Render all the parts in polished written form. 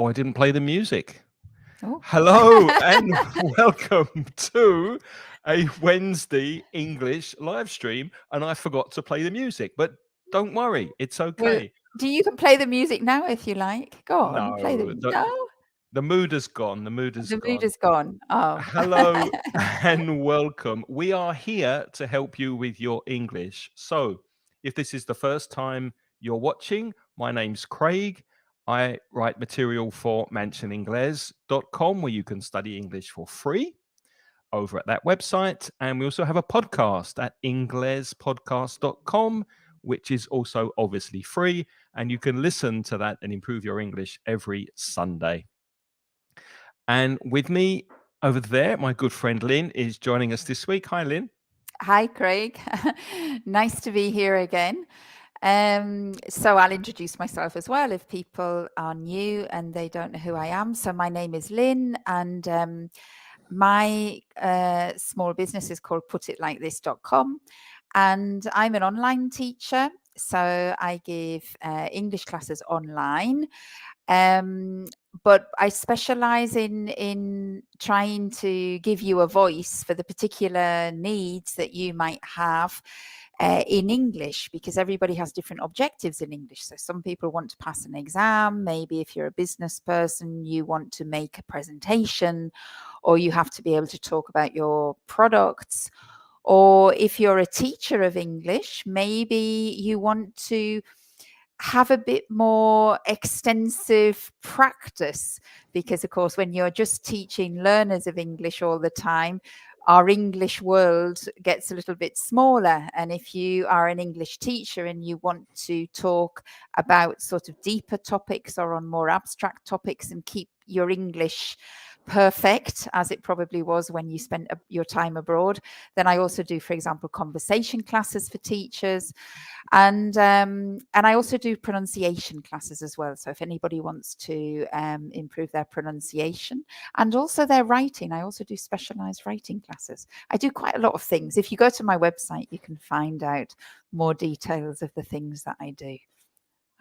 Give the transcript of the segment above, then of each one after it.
Oh, I didn't play the music. Oh. Hello and welcome to a Wednesday English live stream. And I forgot to play the music, but don't worry, it's Well, okay. you can play the music now if you like. Go on, play No, no? the mood is gone. The mood is The mood gone. is gone. Oh. Hello and welcome. We are here to help you with your English. So, if this is the first time you're watching, my name's Craig. I write material for mansioningles.com where you can study English for free over at that website. And we also have a podcast at inglespodcast.com, which is also obviously free. And you can listen to that and improve your English every Sunday. And with me over there, my good friend Lynn is joining us this week. Hi, Lynn. Hi, Craig. Nice to be here again. So I'll introduce myself as well if people are new and they don't know who I am. So my name is Lynn, and my small business is called putitlikethis.com, and I'm an online teacher. So I give English classes online. But I specialize in trying to give you a voice for the particular needs that you might have in English, because everybody has different objectives in English. So some people want to pass an exam. Maybe if you're a business person, you want to make a presentation, or you have to be able to talk about your products. Or if you're a teacher of English, maybe you want to have a bit more extensive practice, because of course when you're just teaching learners of English all the time, our English world gets a little bit smaller. And if you are an English teacher and you want to talk about sort of deeper topics or on more abstract topics and keep your English perfect, as it probably was when you spent your time abroad, then I also do, for example, conversation classes for teachers, and I also do pronunciation classes as well. So if anybody wants to improve their pronunciation and also their writing, I also do specialized writing classes. I do quite a lot of things. If you go to my website, you can find out more details of the things that I do.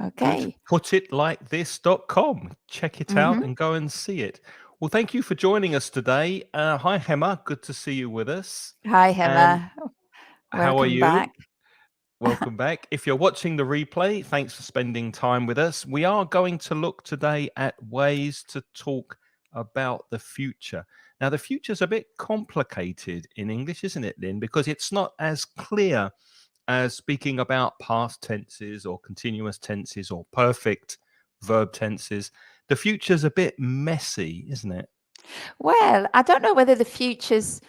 Okay. Putitlikethis.com. Check it out and go and see it. Well, thank you for joining us today. Hi, Hema. Good to see you with us. Hi, And Hema. how are Welcome you? back. Welcome back. If you're watching the replay, thanks for spending time with us. We are going to look today at ways to talk about the future. Now, the future is a bit complicated in English, isn't it, Lynn? Because it's not as clear as speaking about past tenses or continuous tenses or perfect verb tenses. The future's a bit messy, isn't it? Well, I don't know whether the future's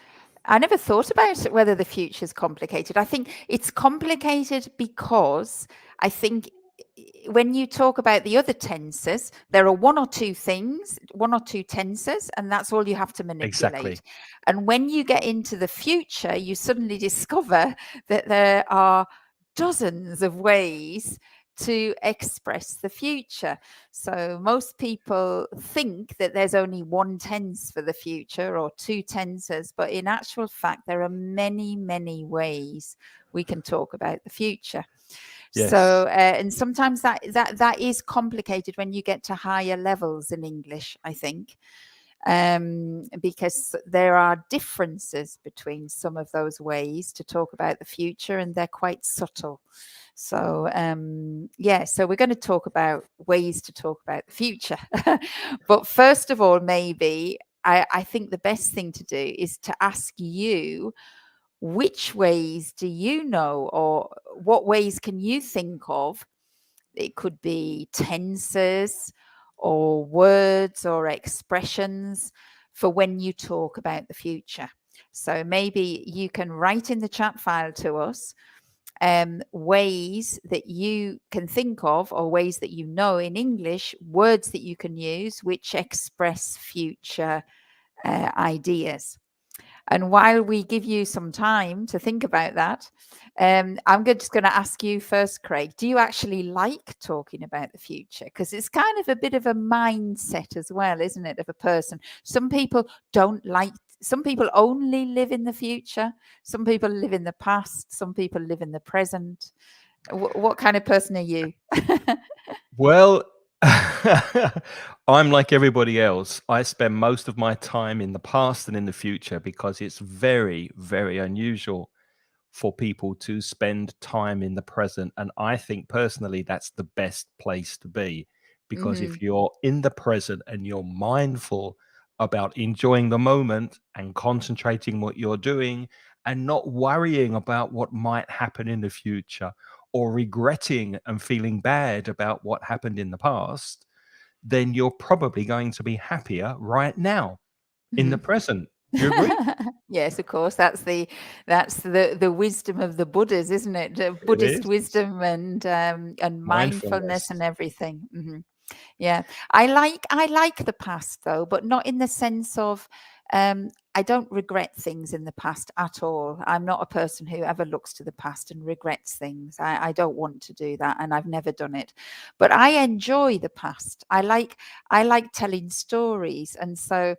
I never thought about whether the future's complicated. I think it's complicated because I think when you talk about the other tenses, there are one or two tenses, and that's all you have to manipulate. Exactly. And when you get into the future, you suddenly discover that there are dozens of ways to express the future. So most people think that there's only one tense for the future or two tenses, but in actual fact, there are many, many ways we can talk about the future. Yes. So, and sometimes that is complicated when you get to higher levels in English, I think, because there are differences between some of those ways to talk about the future, and they're quite subtle. So, so we're going to talk about ways to talk about the future. But first of all, maybe I think the best thing to do is to ask you, which ways do you know, or what ways can you think of? It could be tenses or words or expressions for when you talk about the future. So maybe you can write in the chat file to us ways that you can think of, or ways that you know in English, words that you can use which express future ideas. And while we give you some time to think about that, I'm just going to ask you first, Craig, do you actually like talking about the future? Because it's kind of a bit of a mindset as well, isn't it, of a person? Some people don't like, some people only live in the future. Some people live in the past. Some people live in the present. What kind of person are you? Well, I'm like everybody else. I spend most of my time in the past and in the future because it's very, very unusual for people to spend time in the present. And I think personally, that's the best place to be because Hmm. if you're in the present and you're mindful about enjoying the moment and concentrating what you're doing and not worrying about what might happen in the future or regretting and feeling bad about what happened in the past, then you're probably going to be happier right now in the Hmm. present. Do you agree? Yes, of course. That's the wisdom of the Buddhas, isn't it? The It Buddhist is wisdom and mindfulness and mindfulness. everything. Yeah, I like the past though, but not in the sense of I don't regret things in the past at all. I'm not a person who ever looks to the past and regrets things. I don't want to do that, and I've never done it. But I enjoy the past. I like telling stories, and so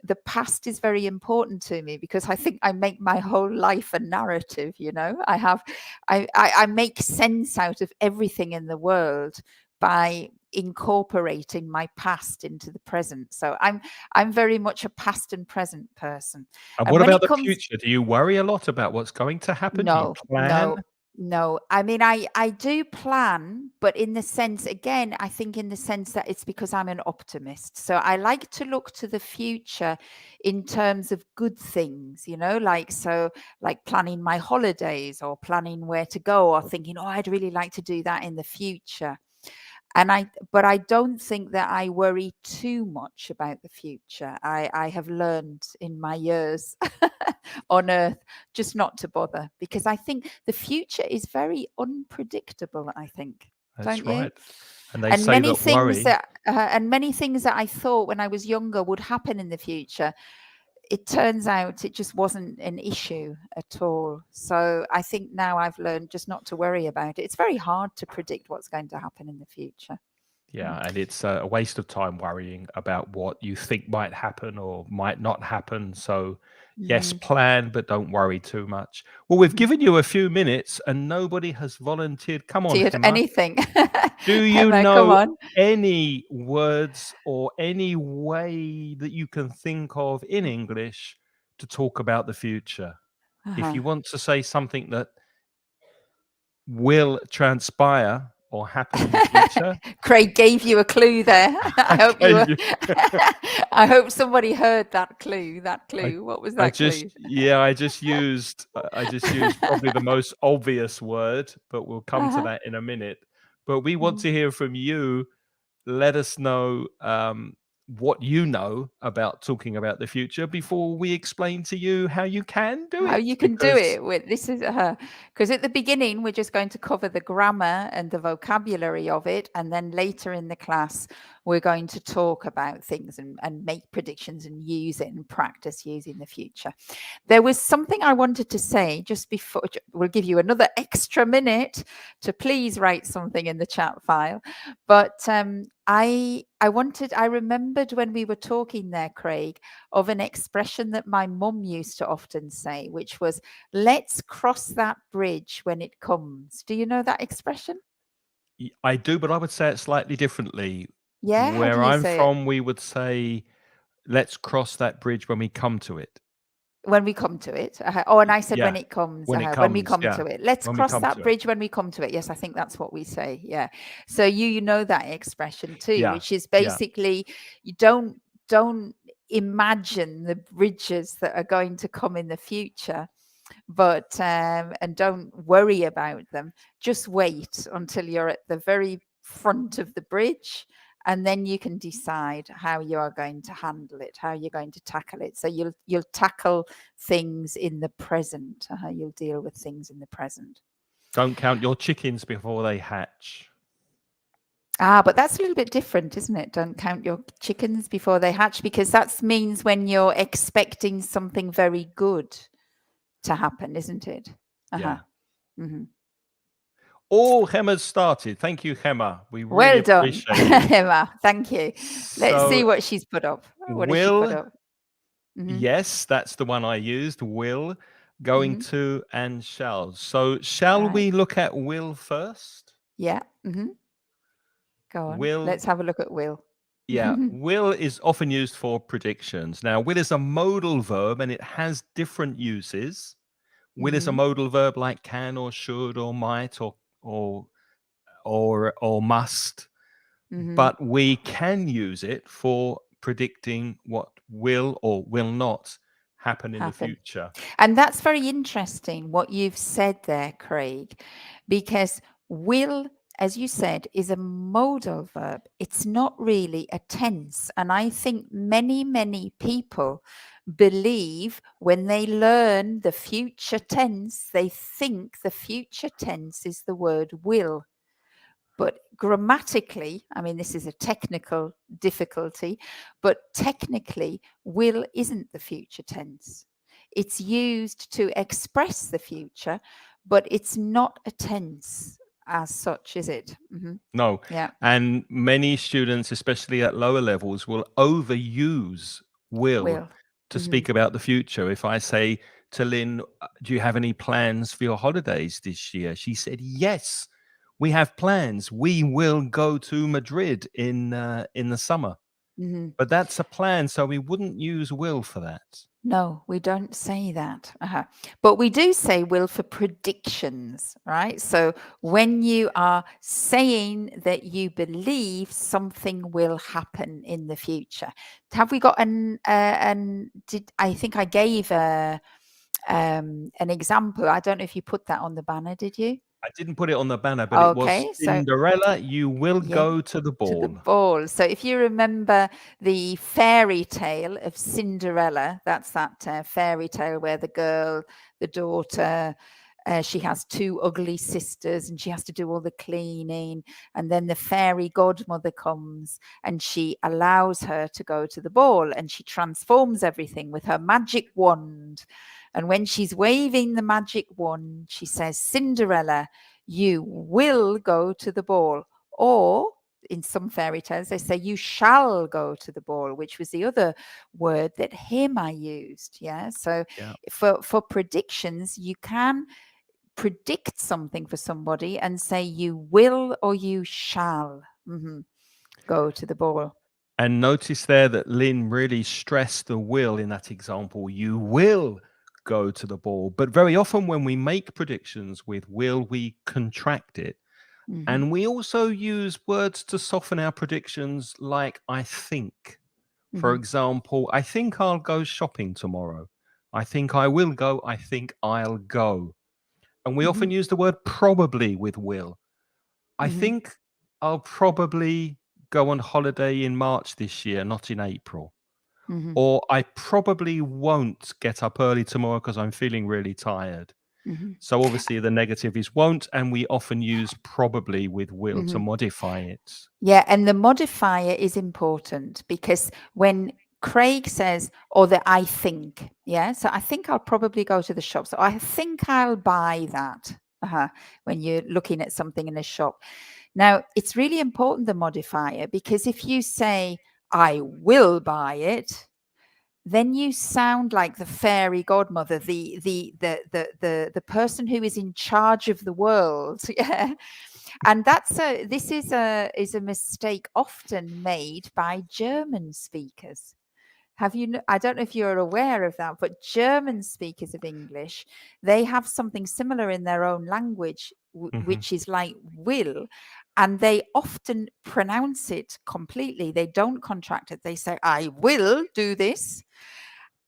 the past is very important to me because I think I make my whole life a narrative. I make sense out of everything in the world by incorporating my past into the present. So I'm very much a past and present person. And And what when about it the comes future? Do you worry a lot about what's going to happen? Do you no, plan? no, no. I mean, I do plan, but in the sense, again, I think in the sense that it's because I'm an optimist. So I like to look to the future in terms of good things, like planning my holidays or planning where to go or thinking, oh, I'd really like to do that in the future. But I don't think that I worry too much about the future. I have learned in my years on earth just not to bother, because I think the future is very unpredictable, I think, That's don't you? right. And they And say many that things worry that I thought when I was younger would happen in the future, it turns out it just wasn't an issue at all. So I think now I've learned just not to worry about it. It's very hard to predict what's going to happen in the future. yeah, and it's a waste of time worrying about what you think might happen or might not happen. So, yes, Mm-hmm. plan, but don't worry too much. Well, we've given you a few minutes and nobody has volunteered. Come on, Do you Hema. anything? Do you Emma, come know on. any words or any way that you can think of in English to talk about the future? If Uh-huh. you want to say something that will transpire or happen in the future, Craig gave you a clue there. I I hope you were. gave you I hope somebody heard that clue. That I clue. What was I that just clue? yeah, I just used probably the most obvious word, but we'll come to Uh-huh. that in a minute. But we want Mhm. to hear from you. Let us know what you know about talking about the future before we explain to you how you can do How it. you can do Because it with this is because at the beginning we're just going to cover the grammar and the vocabulary of it, and then later in the class we're going to talk about things and make predictions and use it and practice using the future. There was something I wanted to say just before. We'll give you another extra minute to please write something in the chat file. But I remembered when we were talking there, Craig, of an expression that my mum used to often say, which was, let's cross that bridge when it comes. Do you know that expression? I do, but I would say it slightly differently. Yeah. How do Where you I'm say it? from, we would say, "Let's cross that bridge when we come to it." When we come to it. Oh, and I said when Yeah, it comes, when it when we comes, come yeah, to it. Let's when we cross come that to it. bridge when we come to it. Yes, I think that's what we say. Yeah. So you know that expression too, Yeah, which is yeah. basically you don't imagine the bridges that are going to come in the future, but and don't worry about them. Just wait until you're at the very front of the bridge, and then you can decide how you are going to handle it, how you're going to tackle it. So you'll tackle things in the present. You'll deal with things in the present. Don't count your chickens before they hatch. But that's a little bit different, isn't it? Don't count your chickens before they hatch, because that means when you're expecting something very good to happen, isn't it? Uh-huh. Yeah. Hmm. All Hema's started. Thank you, Hema. We really Well done, appreciate you. Emma. Thank you. Let's see So, what she's put up. What has she put will, up? Hmm. yes, that's the one I used. Will, going Hmm. to, and shall. So, shall Right. we look at will first? Yeah. Hmm. Go on. Will, Let's have a look at will. yeah, will is often used for predictions. Now, will is a modal verb and it has different uses. Will is a Hmm. modal verb like can or should or might or or must, Hmm. but we can use it for predicting what will or will not happen in the Happen. future. And that's very interesting what you've said there, Craig, because will, as you said, is a modal verb. It's not really a tense. And I think many, many people believe when they learn the future tense, they think the future tense is the word will. But grammatically, I mean, this is a technical difficulty, but technically, will isn't the future tense. It's used to express the future, but it's not a tense as such, is it? No. Yeah. And many students, especially at lower levels, will overuse will Will. to Hmm. speak about the future. If I say to Lynn, do you have any plans for your holidays this year? She said, yes, we have plans. We will go to Madrid in the summer. Hmm. But that's a plan, so we wouldn't use will for that. No, we don't say that. But we do say will for predictions, right? So when you are saying that you believe something will happen in the future, have we got did I think I gave an example? I don't know if you put that on the banner, did you? I didn't put it on the banner, but it was Okay, so Cinderella, you will yeah. go to the To the ball. ball. So if you remember the fairy tale of Cinderella, that's that fairy tale where the daughter, she has two ugly sisters and she has to do all the cleaning. And then the fairy godmother comes and she allows her to go to the ball and she transforms everything with her magic wand. And when she's waving the magic wand, she says, Cinderella, you will go to the ball. Or in some fairy tales, they say, you shall go to the ball, which was the other word that Hema used. Yeah. So Yeah. for predictions, you can predict something for somebody and say, you will or you shall go to the ball. And notice there that Lynn really stressed the will in that example. You will go to the ball. But very often when we make predictions with will, we contract it. Mm-hmm. And we also use words to soften our predictions, like I think. For example, I think I'll go shopping tomorrow. I think I will go. I think I'll go. And we often use the word probably with will. I think I'll probably go on holiday in March this year, not in April. Mm-hmm. Or I probably won't get up early tomorrow because I'm feeling really tired. Mm-hmm. So obviously the negative is won't, and we often use probably with will to modify it. Yeah, and the modifier is important because when Craig says, or the I think, yeah, so I think I'll probably go to the shop. So I think I'll buy that when you're looking at something in a shop. Now, it's really important, the modifier, because if you say, I will buy it, then you sound like the fairy godmother, the person who is in charge of the world. Yeah. And this is a mistake often made by German speakers. I don't know if you're aware of that, but German speakers of English, they have something similar in their own language, which is like will, and they often pronounce it completely. They don't contract it. They say, I will do this.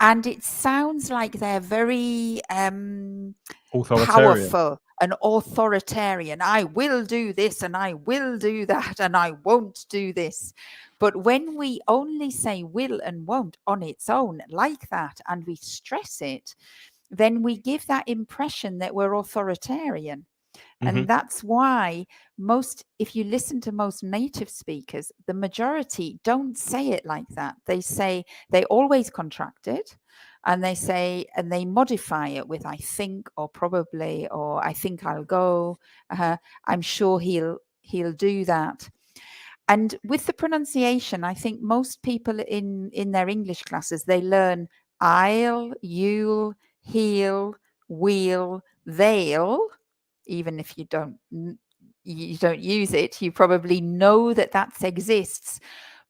And it sounds like they're very Authoritarian. powerful and authoritarian. I will do this and I will do that and I won't do this. But when we only say will and won't on its own like that and we stress it, then we give that impression that we're authoritarian. And that's why if you listen to most native speakers, the majority don't say it like that. They always contract it and they modify it with I think or probably or I think I'll go. I'm sure he'll do that. And with the pronunciation, I think most people in their English classes, they learn I'll, you'll, he'll, we'll, they'll, even if you don't you don't use it. You probably know that that exists,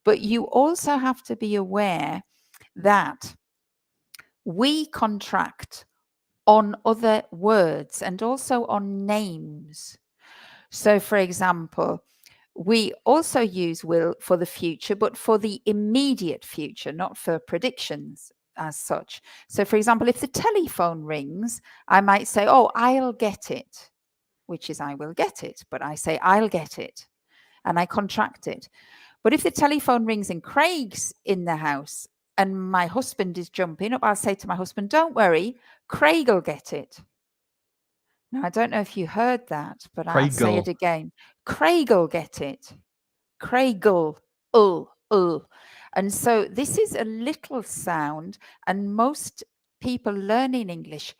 but you also have to be aware that we contract on other words and also on names. So, for example, we also use will for the future, but for the immediate future, not for predictions as such. So, for example, if the telephone rings, I might say, oh, I'll get it, which is I will get it, but I say I'll get it and I contract it. But if the telephone rings and Craig's in the house and my husband is jumping up, I'll say to my husband, don't worry, Craig will get it. Now, I don't know if you heard that, but I'll say it Craigle. again. Craig'll get it. Craig'll. And so this is a little sound, and most people learning English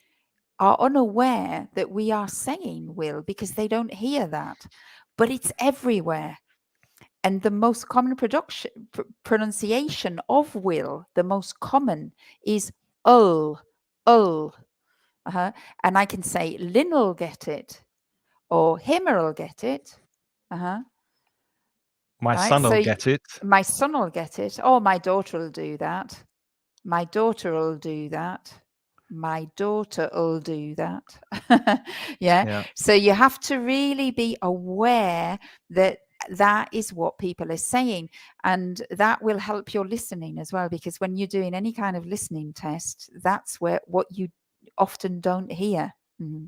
are unaware that we are saying will because they don't hear that. But it's everywhere. And the most common pronunciation of will, the most common, is ul. And I can say Lin'll get it, or him'll get it. My Right. son So will get it. my son will get it. Oh, my daughter will do that. My daughter will do that. My daughter will do that. Yeah. Yeah. So you have to really be aware that that is what people are saying, and that will help your listening as well, because when you're doing any kind of listening test, that's where what you often don't hear,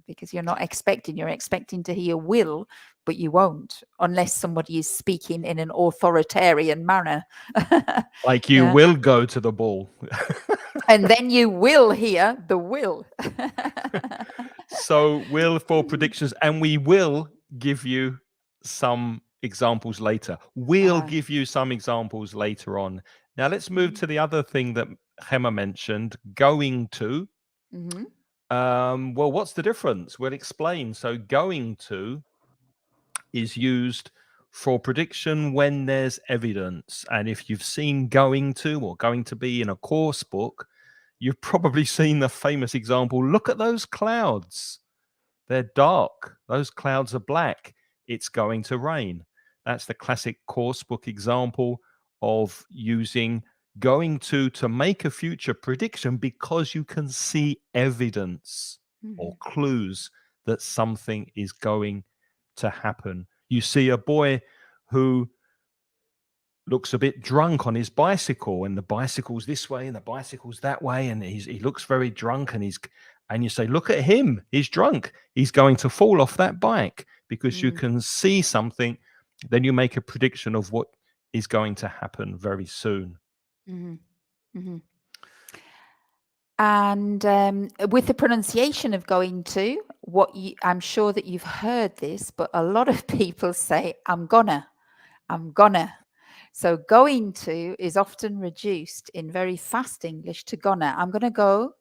because you're expecting to hear will, but you won't unless somebody is speaking in an authoritarian manner. Like you Yeah. will go to the ball. And then you will hear the will. So will for predictions, and we will give you some examples later. We'll give you some examples later on. Now let's move to the other thing that Gemma mentioned, going to. Well, what's the difference? We'll explain. So going to is used for prediction when there's evidence. And if you've seen going to or going to be in a course book, you've probably seen the famous example. Look at those clouds. They're dark. Those clouds are black. It's going to rain. That's the classic course book example of using going to make a future prediction because you can see evidence or clues that something is going to happen. You see a boy who looks a bit drunk on his bicycle, and the bicycle's this way and the bicycle's that way, and he looks very drunk, and you say, look at him, he's drunk, he's going to fall off that bike, because you can see something. Then you make a prediction of what is going to happen very soon. And with the pronunciation of going to, I'm sure that you've heard this, but a lot of people say, I'm gonna. So going to is often reduced in very fast English to gonna. I'm gonna go.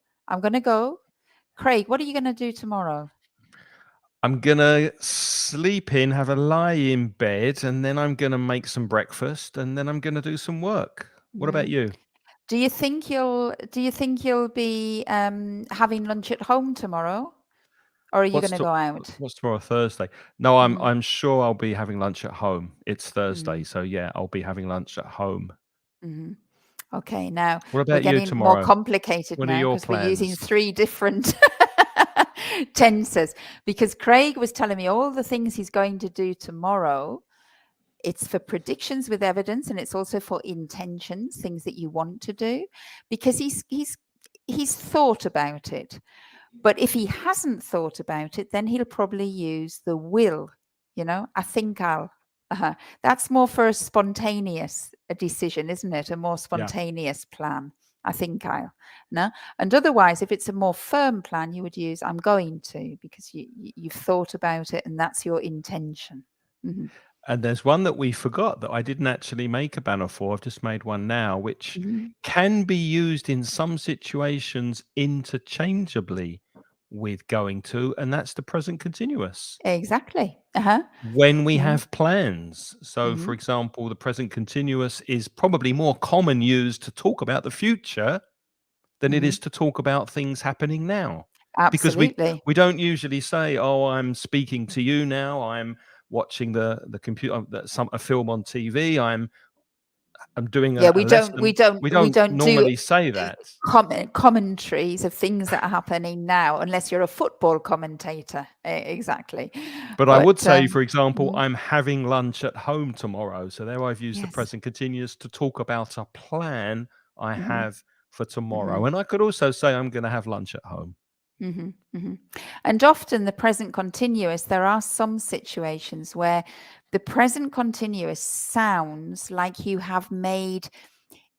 Craig, what are you gonna do tomorrow? I'm gonna sleep in, have a lie in bed, and then I'm gonna make some breakfast, and then I'm gonna do some work. What about you? Do you think you'll be having lunch at home tomorrow, or are you going to go out? What's tomorrow? Thursday. No, I'm sure I'll be having lunch at home. It's Thursday, so yeah, I'll be having lunch at home. Okay, now What we're about you getting tomorrow? more complicated What are now your because we're using plans? 3 different tenses. Because Craig was telling me all the things he's going to do tomorrow. It's for predictions with evidence, and it's also for intentions, things that you want to do, because he's thought about it. But if he hasn't thought about it, then he'll probably use the will. I think I'll. That's more for a spontaneous decision, isn't it? A more spontaneous plan. I think I'll. No, and otherwise, if it's a more firm plan, you would use I'm going to, because you've thought about it and that's your intention. And there's one that we forgot that I didn't actually make a banner for. I've just made one now, which can be used in some situations interchangeably with going to, and that's the present continuous. Exactly. When we have plans. So, for example, the present continuous is probably more common used to talk about the future than it is to talk about things happening now. Absolutely. Because we don't usually say, oh, I'm speaking to you now, I'm watching the computer, a film on TV. I'm doing Yeah, a we lesson. don't We don't do normally say that. commentaries of things that are happening now, unless you're a football commentator. Exactly. But I would say, um, for example, mhm. I'm having lunch at home tomorrow. So there I've used the Yes. present continuous to talk about a plan I Mhm. have for tomorrow. Mhm. And I could also say I'm going to have lunch at home. Mhm, mhm. And often the present continuous, there are some situations where the present continuous sounds like you have made,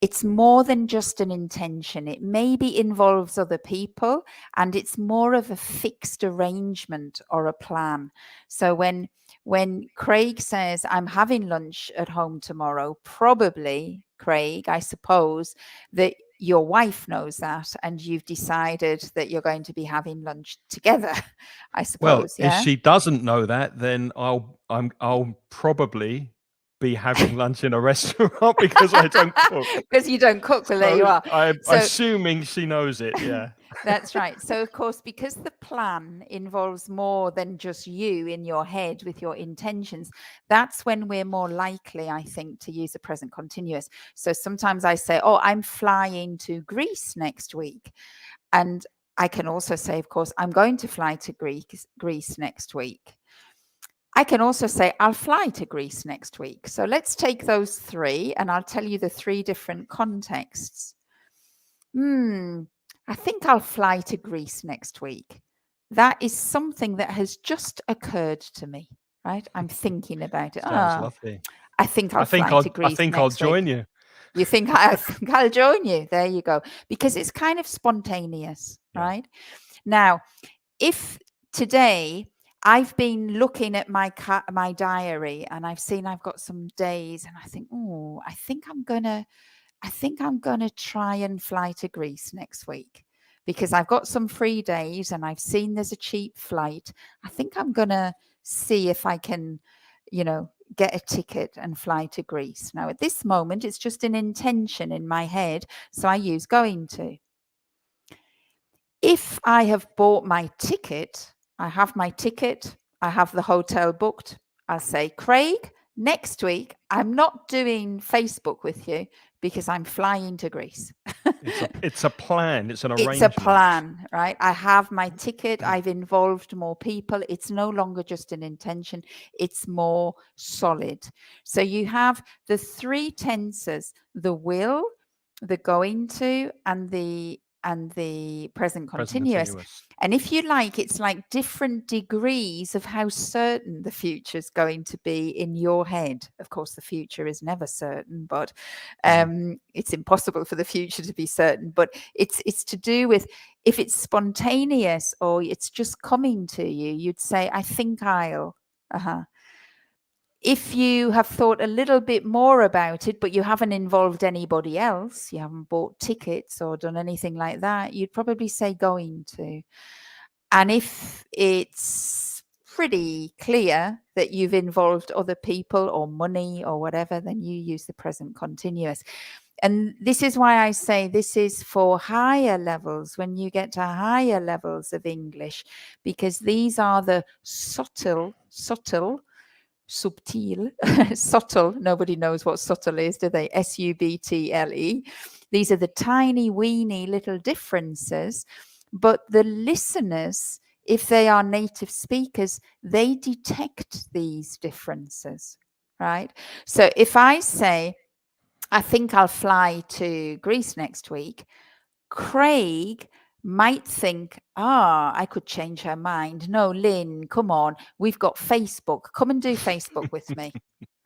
it's more than just an intention. It maybe involves other people, and it's more of a fixed arrangement or a plan. So when Craig says, I'm having lunch at home tomorrow, probably, Craig, I suppose that your wife knows that, and you've decided that you're going to be having lunch together, I Well, suppose. if Yeah. she doesn't know that, then I'll probably be having lunch in a restaurant because I don't cook. Because you don't cook. Well, there you So are. I'm So assuming she knows it. Yeah. that's right. So, of course, because the plan involves more than just you in your head with your intentions, that's when we're more likely, I think, to use the present continuous. So sometimes I say, oh, I'm flying to Greece next week. And I can also say, of course, I'm going to fly to Greece next week. I can also say, I'll fly to Greece next week. So let's take those three, and I'll tell you the three different contexts. I think I'll fly to Greece next week. That is something that has just occurred to me, right? I'm thinking about it. Sounds lovely. I think I'll I think fly to Greece I'll next week. join you. You think I think I'll join you? There you go. Because it's kind of spontaneous, Yeah. right? Now, if today I've been looking at my diary and I've seen I've got some days, and I think, oh, I think I'm gonna try and fly to Greece next week because I've got some free days and I've seen there's a cheap flight. I think I'm gonna see if I can, get a ticket and fly to Greece. Now, at this moment, it's just an intention in my head, so I use going to. If I have bought my ticket, I have my ticket, I have the hotel booked, I'll say, Craig, next week, I'm not doing Facebook with you because I'm flying to Greece. It's a plan. It's an arrangement. It's a plan, right? I have my ticket. I've involved more people. It's no longer just an intention. It's more solid. So you have the three tenses, the will, the going to, and the present continuous. And if you like, it's like different degrees of how certain the future is going to be in your head. Of course, the future is never certain, but it's impossible for the future to be certain. But it's to do with if it's spontaneous or it's just coming to you, you'd say, I think I'll. If you have thought a little bit more about it, but you haven't involved anybody else, you haven't bought tickets or done anything like that, you'd probably say going to. And if it's pretty clear that you've involved other people or money or whatever, then you use the present continuous. And this is why I say this is for higher levels, when you get to higher levels of English, because these are the subtle, subtle, nobody knows what subtle is, do they? S-U-B-T-L-E. These are the tiny, weeny little differences, but the listeners, if they are native speakers, they detect these differences, right? So if I say, I think I'll fly to Greece next week, Craig might think, I could change her mind. No, Lynn, come on. We've got Facebook. Come and do Facebook with me.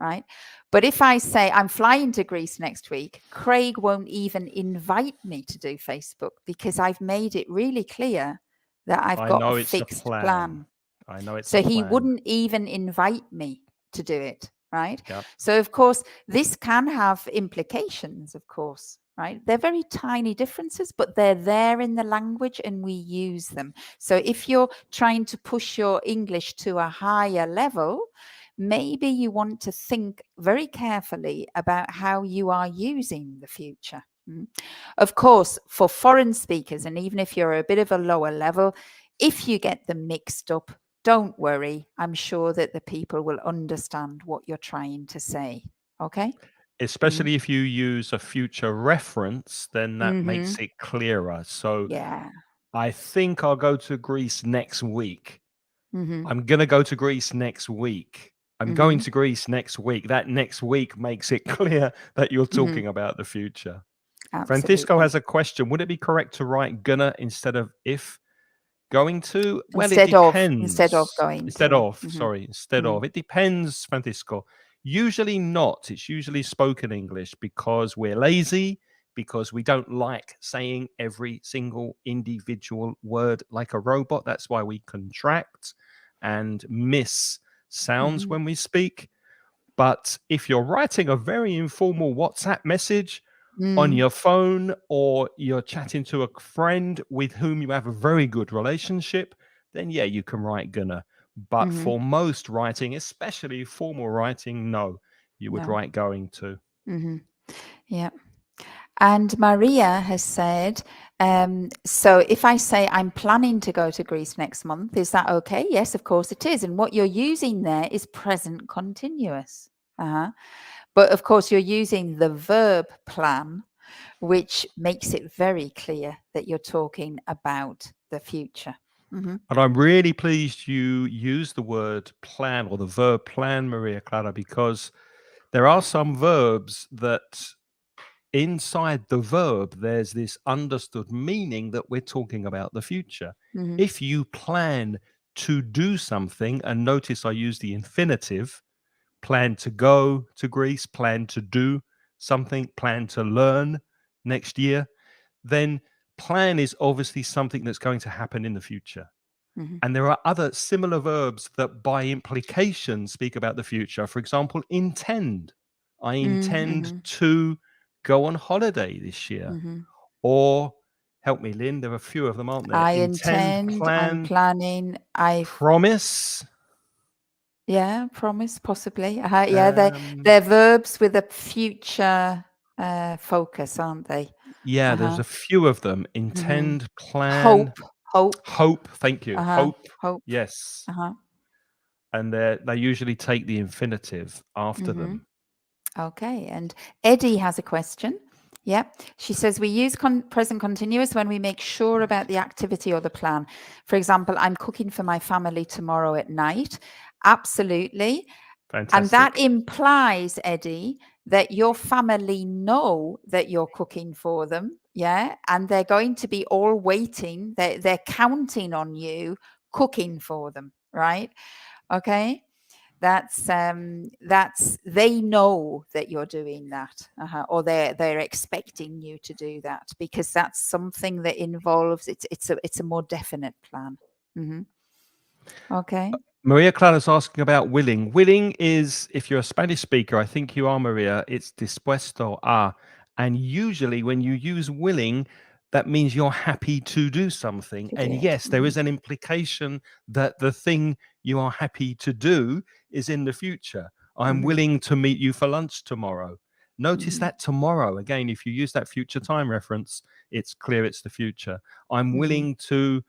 Right. But if I say I'm flying to Greece next week, Craig won't even invite me to do Facebook because I've made it really clear that I've got a fixed plan. I know it's so he wouldn't even invite me to do it. Right. Yep. So, of course, this can have implications, of course. Right. They're very tiny differences, but they're there in the language and we use them. So if you're trying to push your English to a higher level, maybe you want to think very carefully about how you are using the future. Of course, for foreign speakers, and even if you're a bit of a lower level, if you get them mixed up, don't worry. I'm sure that the people will understand what you're trying to say. Okay? Especially if you use a future reference, then that makes it clearer. So Yeah. I think I'll go to Greece next week. Mm-hmm. I'm going to go to Greece next week. I'm going to Greece next week. That next week makes it clear that you're talking about the future. Francisco Absolutely. has a question. Would it be correct to write gonna instead of if? Going to? Well, it Instead of depends. going Instead to. of, sorry, instead of. It depends, Francisco. Usually not. It's usually spoken English because we're lazy, because we don't like saying every single individual word like a robot. That's why we contract and miss sounds when we speak. But if you're writing a very informal WhatsApp message, on your phone, or you're chatting to a friend with whom you have a very good relationship, then yeah, you can write gonna. But for most writing, especially formal writing, no, you would No. write going to. Yeah. And Maria has said, so if I say I'm planning to go to Greece next month, is that okay? Yes, of course it is. And what you're using there is present continuous. But of course, you're using the verb plan, which makes it very clear that you're talking about the future. And I'm really pleased you use the word plan or the verb plan, Maria Clara, because there are some verbs that inside the verb, there's this understood meaning that we're talking about the future. If you plan to do something, and notice I use the infinitive, plan to go to Greece, plan to do something, plan to learn next year, then plan is obviously something that's going to happen in the future. And there are other similar verbs that by implication speak about the future. For example, intend. I intend to go on holiday this year. Or, help me, Lynn, there are a few of them, aren't there? I intend, I'm plan, planning, promise. Yeah, promise, possibly. Yeah, they're verbs with a future focus, aren't they? Yeah, there's a few of them. Intend, plan, Hope. hope. Thank you. Hope. Hope. Yes. And they usually take the infinitive after them. Okay, and Eddie has a question. Yeah, she says we use present continuous when we make sure about the activity or the plan. For example, I'm cooking for my family tomorrow at night. Absolutely. Fantastic. And that implies, Eddie, that your family know that you're cooking for them. Yeah. And they're going to be all waiting. They're counting on you cooking for them. Right. Okay. That's they know that you're doing that, or they're expecting you to do that, because that's something that involves it's a more definite plan. Okay. Maria Clara's asking about willing. Willing is, if you're a Spanish speaker, I think you are, Maria, it's dispuesto a. And usually when you use willing, that means you're happy to do something. And yes, there is an implication that the thing you are happy to do is in the future. I'm willing to meet you for lunch tomorrow. Notice that tomorrow, again, if you use that future time reference, it's clear it's the future. I'm willing to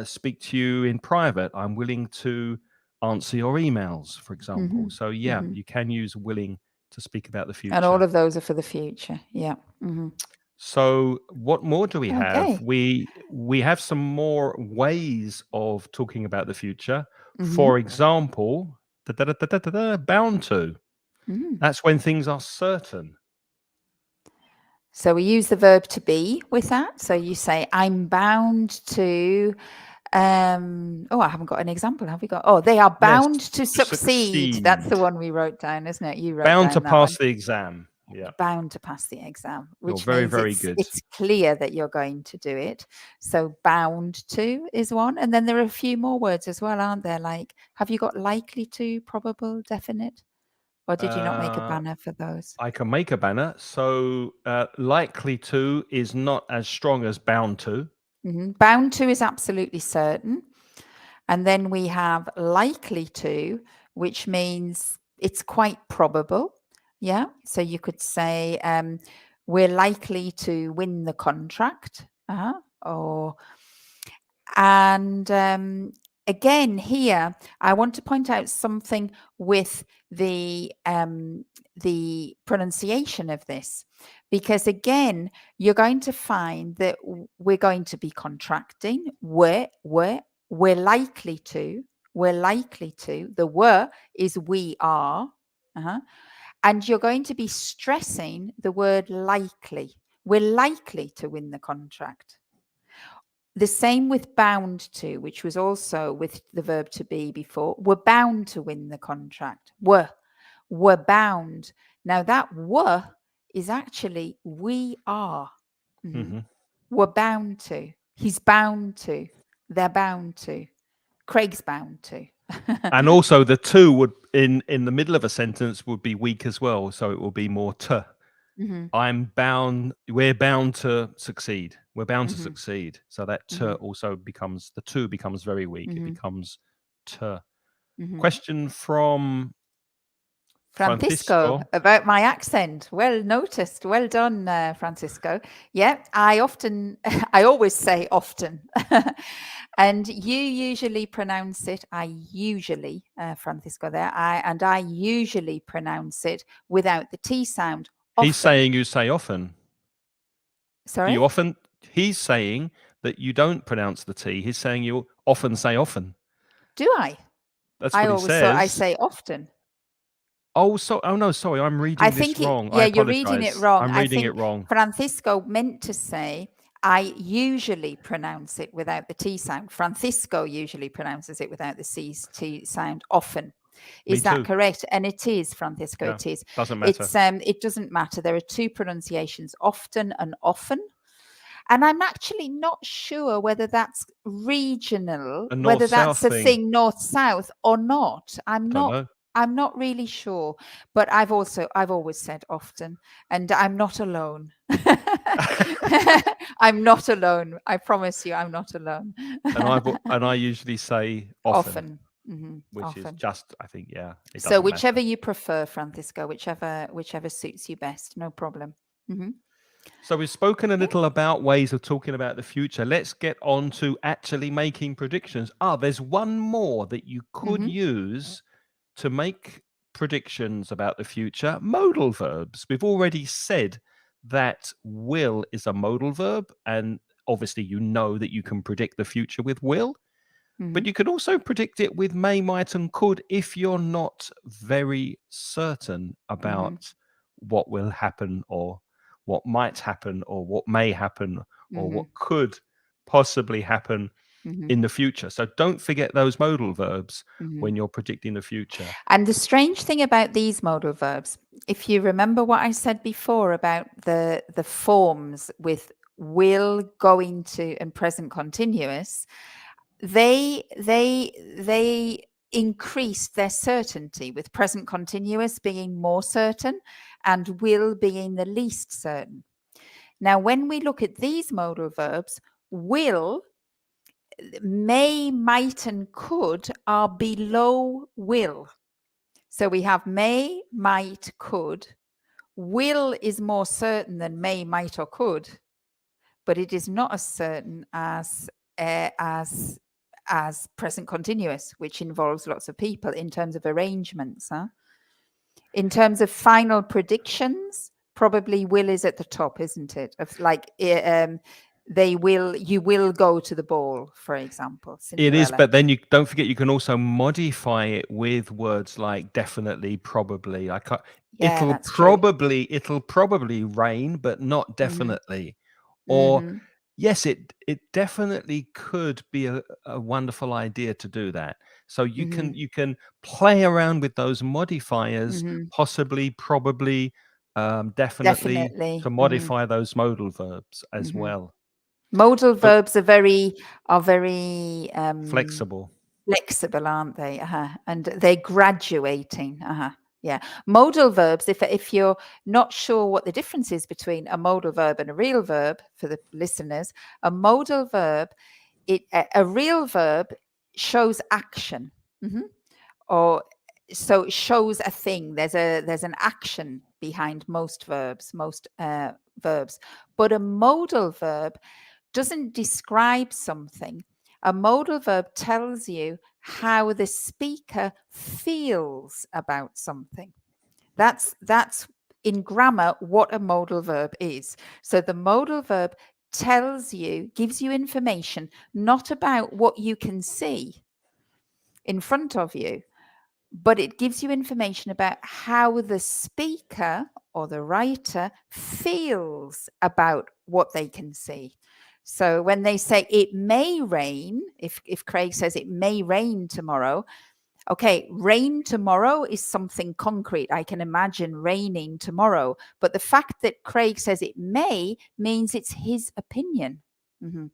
speak to you in private. I'm willing to answer your emails, for example. So yeah, you can use willing to speak about the future. And all of those are for the future. Yeah. So what more do we have? Okay. We have some more ways of talking about the future. For example, bound to. That's when things are certain. So we use the verb to be with that. So you say, I'm bound to, I haven't got an example. Have we got? Oh, they are bound to succeed. That's the one we wrote down, isn't it? You wrote bound down to pass the exam. Yeah. Bound to pass the exam, which very, means very good. It's clear that you're going to do it. So bound to is one. And then there are a few more words as well, aren't there? Like, have you got likely to, probable, definite? Or did you not make a banner for those? I can make a banner. So likely to is not as strong as bound to. Bound to is absolutely certain. And then we have likely to, which means it's quite probable. Yeah. So you could say, we're likely to win the contract. And again, here I want to point out something with the pronunciation of this, because again, you're going to find that we're going to be contracting. We're likely to. We're likely to. The were is we are. And you're going to be stressing the word likely. We're likely to win the contract. The same with bound to, which was also with the verb to be before. We're bound to win the contract. We're bound. Now that were is actually we are. We're bound to. He's bound to. They're bound to. Craig's bound to. And also the to would in the middle of a sentence would be weak as well. So it will be more to. We're bound to succeed. We're bound to succeed. So that to also becomes, the to becomes very weak. It becomes to. Question from Francisco about my accent. Well noticed. Well done, Francisco. Yeah, I always say often. And you usually pronounce it, Francisco there, I usually pronounce it without the T sound. Often. He's saying you say often. Sorry? Do you often? He's saying that you don't pronounce the T. He's saying you often say often. Do I? That's what he says. I say often. Oh, no, sorry. I'm reading this wrong. Yeah, you're reading it wrong. I'm reading it wrong. Francisco meant to say, I usually pronounce it without the T sound. Francisco usually pronounces it without the T sound often. Is that correct? And it is, Francisco, it is. Doesn't matter. It doesn't matter. There are two pronunciations, often and often. And I'm actually not sure whether that's regional, whether that's a thing north-south or not. I'm not really sure, but I've always said often, and I'm not alone. I'm not alone. I promise you, I'm not alone. and I usually say often. Which often. Is just, I think, yeah. So whichever you prefer, Francisco, whichever suits you best, no problem. So we've spoken a little about ways of talking about the future. Let's get on to actually making predictions. There's one more that you could use to make predictions about the future. Modal verbs. We've already said that will is a modal verb, and obviously you know that you can predict the future with will, but you can also predict it with may, might, and could if you're not very certain about what will happen or what might happen or what may happen or what could possibly happen in the future. So don't forget those modal verbs when you're predicting the future. And the strange thing about these modal verbs, if you remember what I said before about the forms with will, going to, and present continuous, they increased their certainty, with present continuous being more certain and will being the least certain. Now, when we look at these modal verbs, will, may, might, and could are below will. So we have may, might, could. Will is more certain than may, might, or could, but it is not as certain as present continuous, which involves lots of people in terms of arrangements. In terms of final predictions, probably will is at the top, isn't it? Of like you will go to the ball, for example. Cinderella. It is, but then you don't forget you can also modify it with words like definitely, probably. It'll probably rain, but not definitely. Or yes, it definitely could be a wonderful idea to do that. So you can play around with those modifiers, possibly, probably, definitely to modify those modal verbs as well. Modal verbs are very flexible, aren't they? And they're graduating. Yeah, modal verbs, if you're not sure what the difference is between a modal verb and a real verb, for the listeners, a modal verb, a real verb shows action, or so it shows a thing. There's an action behind most verbs, but a modal verb doesn't describe something, A modal verb tells you how the speaker feels about something. That's in grammar what a modal verb is. So the modal verb tells you, gives you information, not about what you can see in front of you, but it gives you information about how the speaker or the writer feels about what they can see. So when they say it may rain, if Craig says it may rain tomorrow, okay, rain tomorrow is something concrete. I can imagine raining tomorrow. But the fact that Craig says it may means it's his opinion. Mm-hmm.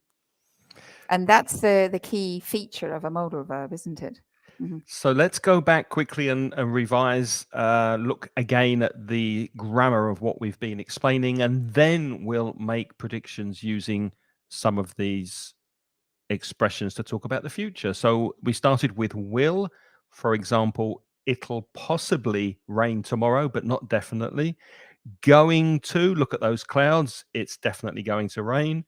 And that's the key feature of a modal verb, isn't it? Mm-hmm. So let's go back quickly and revise, look again at the grammar of what we've been explaining, and then we'll make predictions using some of these expressions to talk about the future. So we started with will. For example, it'll possibly rain tomorrow, but not definitely. Going to, look at those clouds, it's definitely going to rain.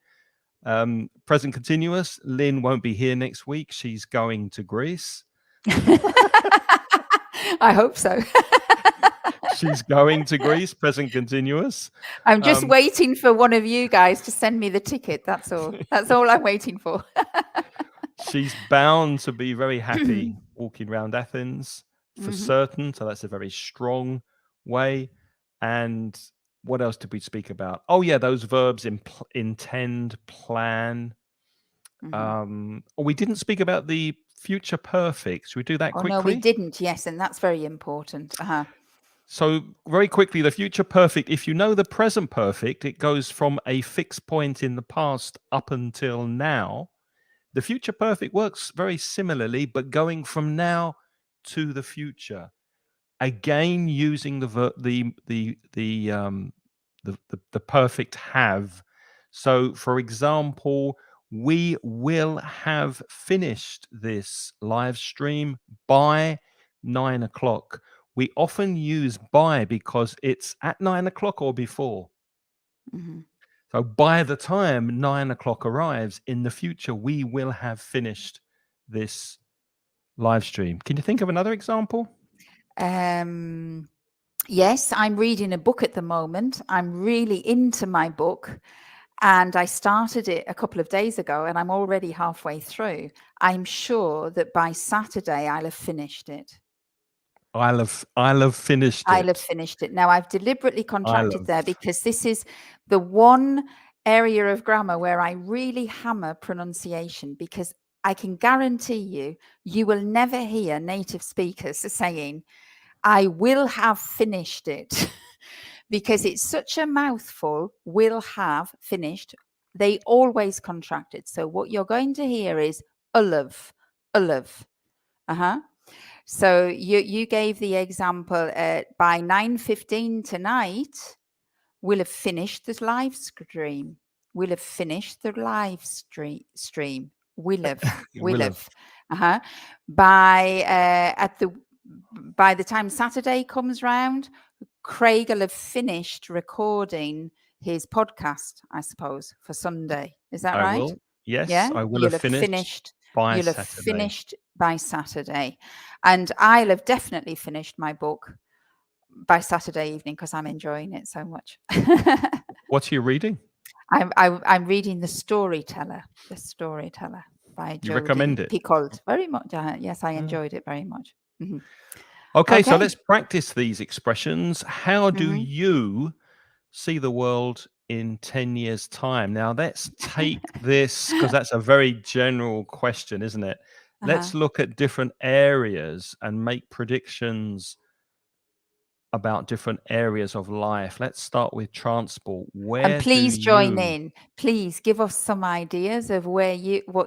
Present continuous, Lynn won't be here next week. She's going to Greece. I hope so. She's going to Greece, present continuous. I'm just waiting for one of you guys to send me the ticket. That's all. That's all I'm waiting for. She's bound to be very happy walking around Athens for certain. So that's a very strong way. And what else did we speak about? Oh, yeah, those verbs intend, plan. We didn't speak about the future perfect. Should we do that quickly? No, we didn't. Yes, and that's very important. So very quickly, the future perfect, if you know the present perfect, it goes from a fixed point in the past up until now. The future perfect works very similarly, but going from now to the future. Again, using the perfect have. So, for example, we will have finished this live stream by 9 o'clock. We often use by because it's at 9 o'clock or before. So by the time 9 o'clock arrives in the future, we will have finished this live stream. Can you think of another example? Yes, I'm reading a book at the moment. I'm really into my book. And I started it a couple of days ago and I'm already halfway through. I'm sure that by Saturday I'll have finished it. I'll have finished it. I'll have finished it. Now, I've deliberately contracted there because this is the one area of grammar where I really hammer pronunciation, because I can guarantee you will never hear native speakers saying, I will have finished it, because it's such a mouthful, will have finished. They always contract it. So what you're going to hear is olive. So you gave the example by 9:15 tonight, we'll have finished the live stream. We'll have finished the live stream. We'll have. By the time Saturday comes round, Craig will have finished recording his podcast, I suppose, for Sunday. Is that right? Will. Yes, yeah? I will have finished by You'll Saturday. have finished by Saturday. And I'll have definitely finished my book by Saturday evening because I'm enjoying it so much. What's you reading? I'm reading The Storyteller by Jodi You recommend it? Picoult. Very much. Yes, I enjoyed it very much. Okay, so let's practice these expressions. How do you see the world in 10 years' time? Now, let's take this, because that's a very general question, isn't it? Let's look at different areas and make predictions about different areas of life. Let's start with transport. And please join in. Please give us some ideas of what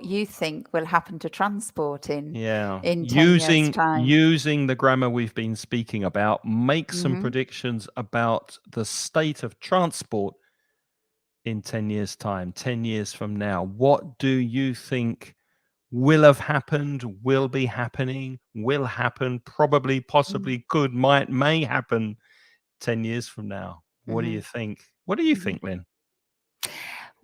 you think will happen to transport in 10 years' time. Using the grammar we've been speaking about, make some predictions about the state of transport in 10 years' time, 10 years from now. What do you think will have happened, will be happening, will happen, probably, possibly, could, might, may happen 10 years from now? What do you think? What do you think, Lynn?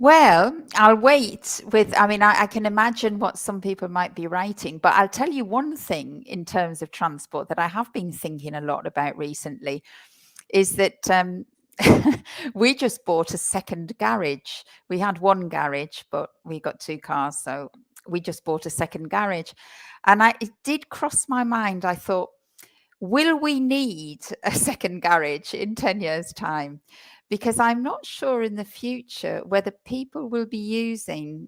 Well, I'll wait with, I mean, I can imagine what some people might be writing, but I'll tell you one thing in terms of transport that I have been thinking a lot about recently is that we just bought a second garage. We had one garage, but we got two cars. So we just bought a second garage. And it did cross my mind. I thought, will we need a second garage in 10 years' time? Because I'm not sure in the future whether people will be using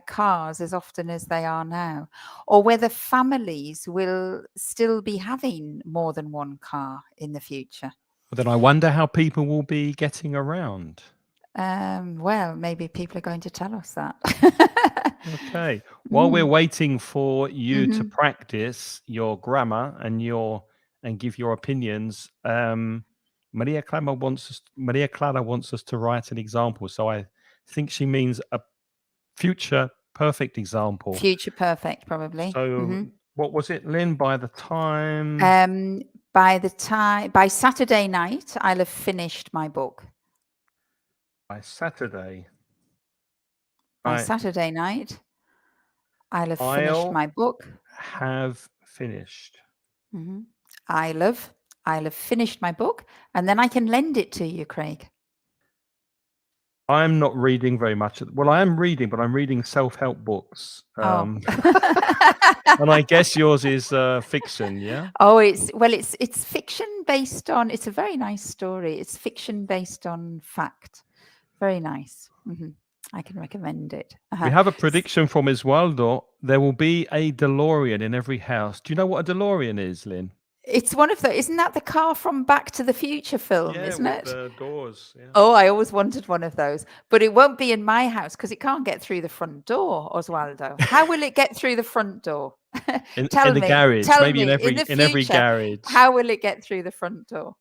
cars as often as they are now, or whether families will still be having more than one car in the future. But then I wonder how people will be getting around. Well, maybe people are going to tell us that. Okay. While we're waiting for you to Mhm. practice your grammar and give your opinions, Maria Clara wants us to write an example. So I think she means a future perfect example. Future perfect, probably. So what was it, Lynn? By Saturday night, I'll have finished my book. by Saturday. By Saturday night, I'll have finished my book. Have finished. I'll have finished my book, and then I can lend it to you, Craig. I'm not reading very much. Well, I am reading, but I'm reading self-help books. Oh. And I guess yours is fiction, yeah? Oh, it's fiction based on, it's a very nice story. It's fiction based on fact. Very nice. I can recommend it. We have a prediction from Iswaldo. There will be a DeLorean in every house. Do you know what a DeLorean is, Lynn? It's one of the, isn't that the car from Back to the Future film, isn't it? The doors. Yeah. Oh, I always wanted one of those, but it won't be in my house because it can't get through the front door, Oswaldo. How will it get through the front door? In the garage, tell maybe me, in every garage. How will it get through the front door?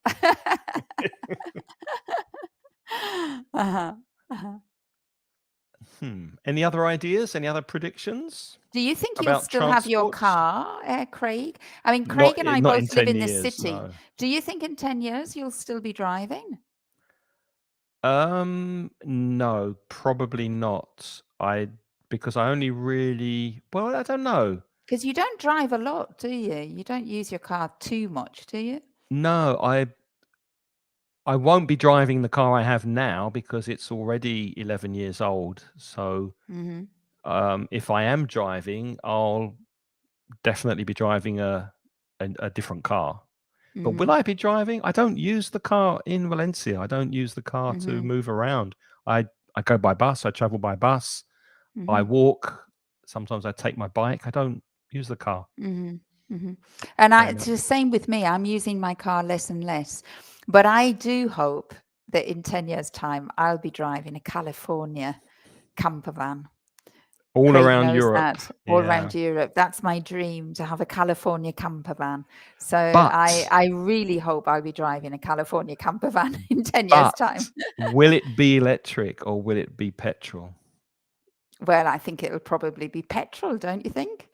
Any other ideas? Any other predictions? Do you think you'll still have your car, Craig? I mean, Craig and I not both live in the years, city. no. Do you think in 10 years you'll still be driving? No, probably not. Because I only really, well, I don't know. Because you don't drive a lot, do you? You don't use your car too much, do you? No, I won't be driving the car I have now because it's already 11 years old. So if I am driving, I'll definitely be driving a different car. But will I be driving? I don't use the car in Valencia. I don't use the car to move around. I go by bus. I travel by bus. I walk. Sometimes I take my bike. I don't use the car. And it's the same with me. I'm using my car less and less. But I do hope that in 10 years' time, I'll be driving a California camper van. All around Europe. All around Europe. That's my dream, to have a California camper van. So I really hope I'll be driving a California camper van in 10 years' time. Will it be electric or will it be petrol? Well, I think it'll probably be petrol, don't you think?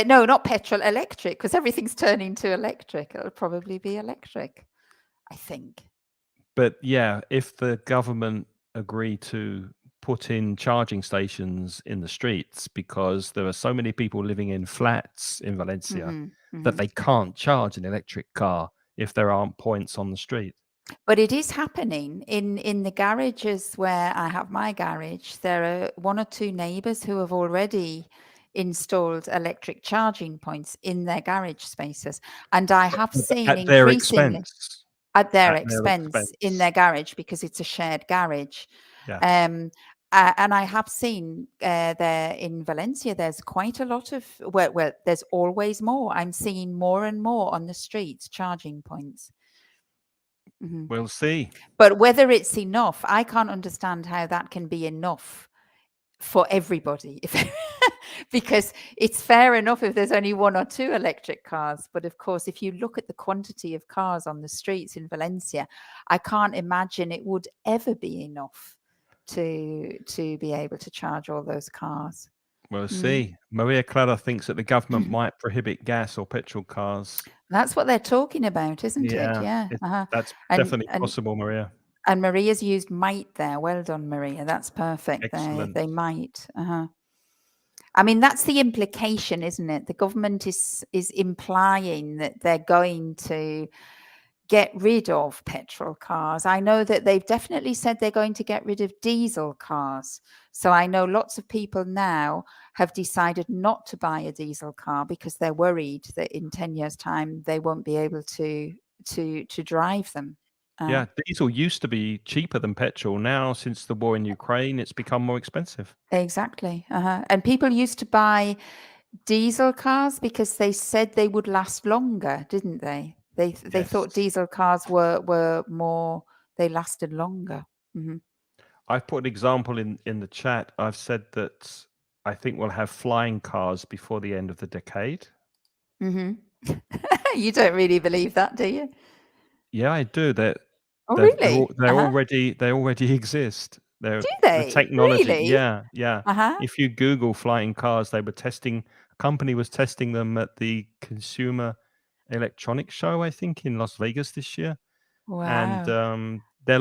No, not petrol, electric, because everything's turning to electric. It'll probably be electric, I think. But yeah, if the government agree to put in charging stations in the streets, because there are so many people living in flats in Valencia that they can't charge an electric car if there aren't points on the street. But it is happening in the garages where I have my garage. There are one or two neighbors who have already installed electric charging points in their garage spaces, and I have seen at their increasingly expense. At their expense in their garage, because it's a shared garage. And I have seen there in Valencia, there's quite a lot of, well, there's always more. I'm seeing more and more on the streets, charging points. We'll see. But whether it's enough, I can't understand how that can be enough for everybody. Because it's fair enough if there's only one or two electric cars. But of course, if you look at the quantity of cars on the streets in Valencia, I can't imagine it would ever be enough to be able to charge all those cars. We'll see. Maria Clara thinks that the government might prohibit gas or petrol cars. That's what they're talking about, isn't it? Yeah. That's definitely possible, Maria. And Maria's used might there. Well done, Maria. That's perfect. Excellent. They might. I mean, that's the implication, isn't it? The government is implying that they're going to get rid of petrol cars. I know that they've definitely said they're going to get rid of diesel cars. So I know lots of people now have decided not to buy a diesel car because they're worried that in 10 years' time they won't be able to drive them. Yeah, diesel used to be cheaper than petrol. Now, since the war in Ukraine, it's become more expensive. Exactly. And people used to buy diesel cars because they said they would last longer, didn't they? They thought Yes. diesel cars were more, they lasted longer. I've put an example in the chat. I've said that I think we'll have flying cars before the end of the decade. You don't really believe that, do you? Yeah, I do. Oh, really? They already exist. They're Do the they? technology. Really? Yeah. Uh-huh. If you Google flying cars, they were testing. A company was testing them at the Consumer Electronics Show, I think, in Las Vegas this year. Wow. And they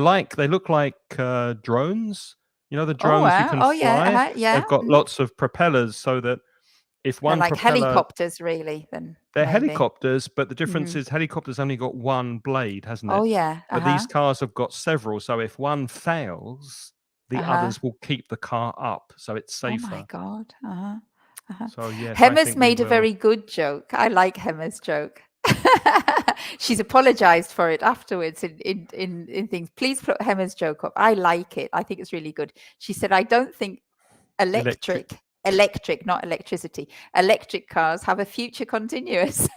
look like drones. You know, the Oh, drones you wow. can Oh, yeah. fly. Yeah. They've got lots of propellers, so that if They're one like propeller, helicopters, really, then they're maybe. helicopters, but the difference is helicopters only got one blade, hasn't it? Oh, yeah. But these cars have got several, so if one fails, the others will keep the car up, so it's Oh, safer. my God. So yes, I Hemma's think we made a will. very good joke. I like Hemma's joke. She's apologized for it afterwards in things. Please put Hemma's joke up. I like it. I think it's really good. She said, I don't think electric, not electricity, electric cars have a future continuous.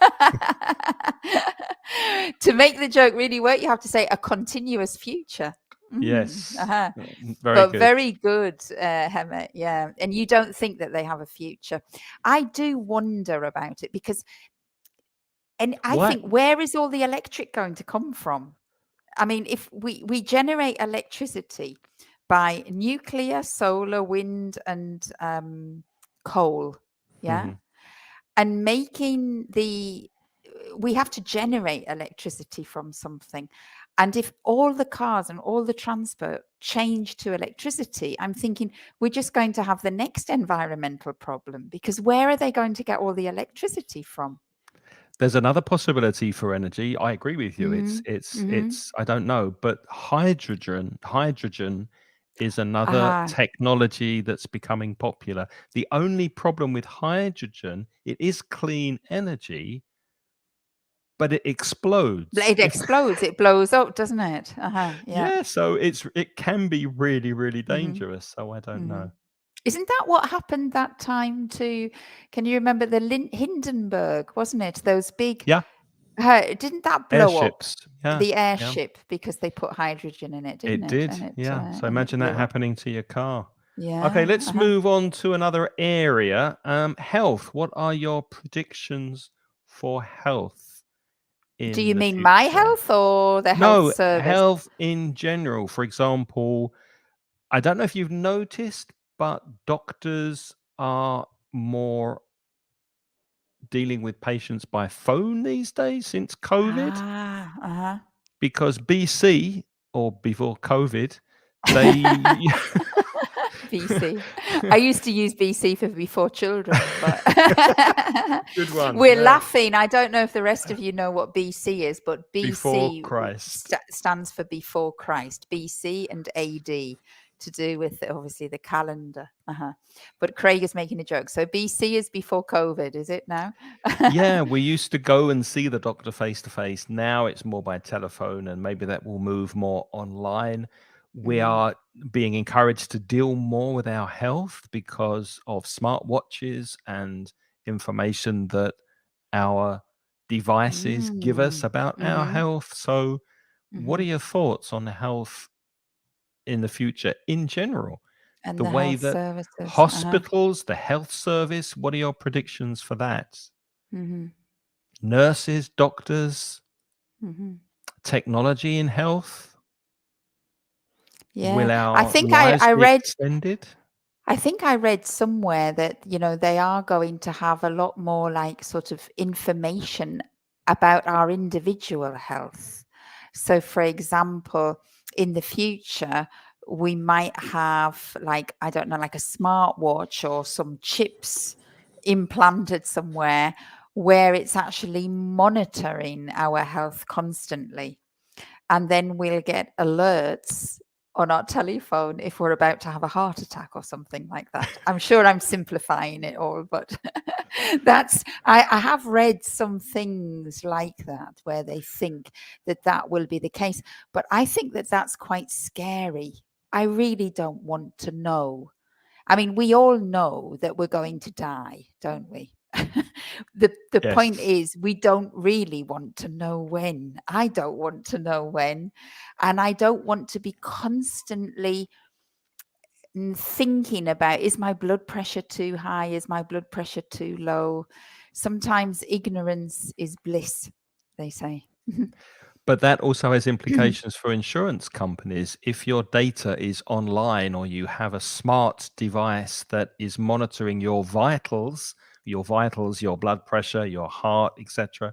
To make the joke really work, you have to say a continuous future. Yes. Very But good. very good, Hemma. Yeah. And you don't think that they have a future. I do wonder about it because, and I think, where is all the electric going to come from? I mean, if we generate electricity by nuclear, solar, wind, and coal, yeah, and we have to generate electricity from something. And if all the cars and all the transport change to electricity, I'm thinking we're just going to have the next environmental problem, because where are they going to get all the electricity from? There's another possibility for energy. I agree with you. It's I don't know, but hydrogen is another technology that's becoming popular. The only problem with hydrogen, it is clean energy, but it explodes. It explodes. It blows up, doesn't it? Yeah, so it can be really, really dangerous. So I don't know. Isn't that what happened that time to, can you remember the Hindenburg, wasn't it? Those big, didn't that blow Airships. up? The airship, because they put hydrogen in it, didn't it? It did, And yeah. So imagine that happening to your car. Yeah. Okay, let's move on to another area. Health. What are your predictions for health? Do you mean my health or the health service? No, health in general. For example, I don't know if you've noticed, but doctors are more dealing with patients by phone these days since COVID. Because BC, or before COVID, they BC. I used to use BC for before children, but good one. We're laughing. I don't know if the rest of you know what BC is, but BC stands for before Christ. BC and AD, to do with obviously the calendar. But Craig is making a joke. So BC is before COVID, is it now? Yeah, we used to go and see the doctor face to face. Now it's more by telephone, and maybe that will move more online. We are being encouraged to deal more with our health because of smartwatches and information that our devices give us about our health. So what are your thoughts on health in the future in general? And the way that services. Hospitals, the health service, what are your predictions for that? Nurses, doctors, technology in health. Yeah. Will our I think lives I be read extended? I think I read somewhere that, they are going to have a lot more like sort of information about our individual health. So, for example, in the future, we might have, like, I don't know, like a smartwatch or some chips implanted somewhere where it's actually monitoring our health constantly. And then we'll get alerts on our telephone if we're about to have a heart attack or something like that. I'm sure I'm simplifying it all, but I have read some things like that where they think that that will be the case. But I think that that's quite scary. I really don't want to know. I mean, we all know that we're going to die, don't we? The point Yes. is, we don't really want to know when. I don't want to know when. And I don't want to be constantly thinking about, is my blood pressure too high? Is my blood pressure too low? Sometimes ignorance is bliss, they say. But that also has implications for insurance companies. If your data is online or you have a smart device that is monitoring your vitals, your blood pressure, your heart, etc.,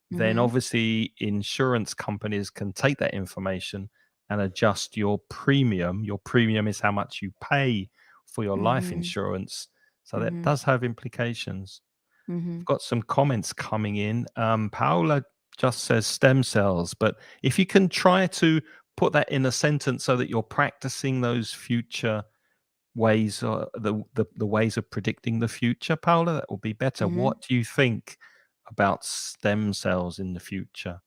then Mhm, obviously insurance companies can take that information and adjust your premium. Your premium is how much you pay for your life mhm, insurance. So that mhm, does have implications. I've mhm, got some comments coming in. Paola just says stem cells, but if you can try to put that in a sentence so that you're practicing those future ways, or the ways of predicting the future, Paola, that will be better. mhm, What do you think about stem cells in the future?